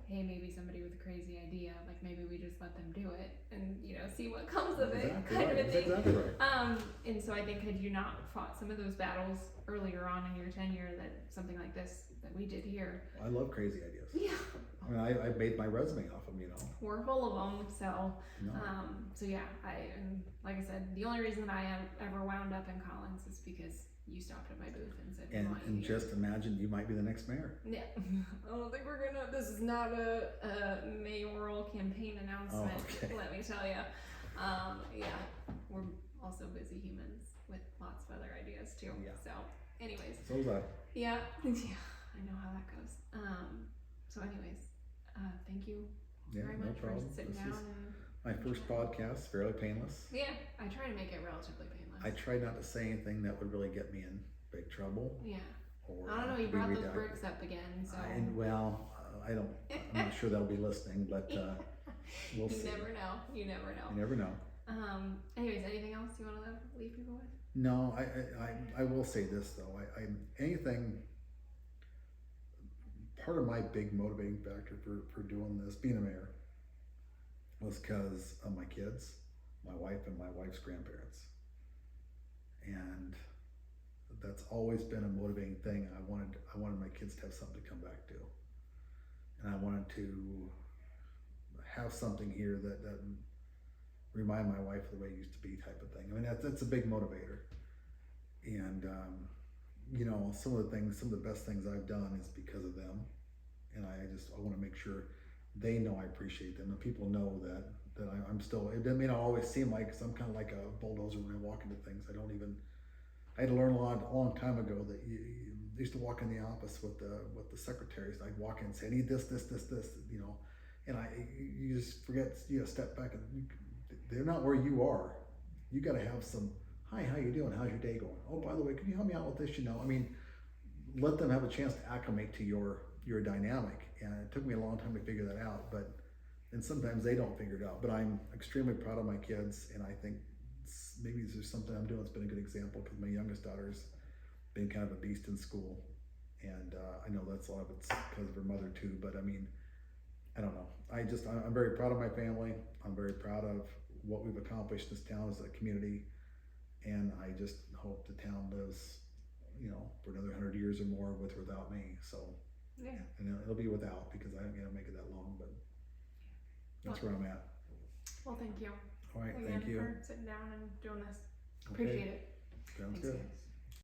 [SPEAKER 1] hey, maybe somebody with a crazy idea, like maybe we just let them do it and see what comes of it, kind of a thing.
[SPEAKER 2] Exactly right.
[SPEAKER 1] And so I think, had you not fought some of those battles earlier on in your tenure, that something like this that we did here.
[SPEAKER 2] I love crazy ideas.
[SPEAKER 1] Yeah.
[SPEAKER 2] I made my resume off them.
[SPEAKER 1] We're full of them, so
[SPEAKER 2] No.
[SPEAKER 1] so yeah. And like I said, the only reason that I ever wound up in Collins is because you stopped at my booth and said,
[SPEAKER 2] And just imagine you might be the next mayor.
[SPEAKER 1] Yeah. I don't think this is not a mayoral campaign announcement,
[SPEAKER 2] okay.
[SPEAKER 1] Let me tell you. Yeah, we're also busy humans with lots of other ideas too.
[SPEAKER 2] Yeah.
[SPEAKER 1] So anyways.
[SPEAKER 2] So is that.
[SPEAKER 1] Yeah, I know how that goes. So anyways, thank you very much for sitting down. And
[SPEAKER 2] my first podcast, fairly painless.
[SPEAKER 1] Yeah, I try to make it relatively painless.
[SPEAKER 2] I try not to say anything that would really get me in big trouble.
[SPEAKER 1] Yeah.
[SPEAKER 2] Or
[SPEAKER 1] I don't know, you brought those bricks up again, so.
[SPEAKER 2] I'm not sure they'll be listening, but we'll see.
[SPEAKER 1] You never know.
[SPEAKER 2] You never know.
[SPEAKER 1] Anyways, anything else you want to leave people with?
[SPEAKER 2] No, I will say this though. Part of my big motivating factor for doing this, being a mayor, was because of my kids, my wife, and my wife's grandparents. And that's always been a motivating thing. I wanted my kids to have something to come back to. And I wanted to have something here that remind my wife of the way it used to be, type of thing. That's a big motivator. And some of the best things I've done is because of them. And I want to make sure they know I appreciate them, and people know that I'm still. It may not always seem like, I'm kind of like a bulldozer when I walk into things. I had to learn a long time ago that you used to walk in the office with the secretaries. I'd walk in and say, I need this, And you just forget, step back, and they're not where you are. You got to have some, hi, how you doing? How's your day going? Oh, by the way, can you help me out with this? I mean, let them have a chance to acclimate to your dynamic. And it took me a long time to figure that out, and sometimes they don't figure it out, but I'm extremely proud of my kids. And I think maybe there's something I'm doing that's been a good example, because my youngest daughter's been kind of a beast in school. And I know that's a lot of it's because of her mother too, but I mean, I don't know. I'm very proud of my family. I'm very proud of what we've accomplished in this town as a community. And I just hope the town lives, for another 100 years or more with or without me. So,
[SPEAKER 1] Yeah.
[SPEAKER 2] And it'll be without, because I don't make it that long, but that's where I'm at.
[SPEAKER 1] Well, thank you
[SPEAKER 2] All right,
[SPEAKER 1] again
[SPEAKER 2] thank you.
[SPEAKER 1] for sitting down and doing this.
[SPEAKER 2] Okay.
[SPEAKER 1] Appreciate it.
[SPEAKER 2] Sounds
[SPEAKER 1] Thanks,
[SPEAKER 2] good.
[SPEAKER 1] guys.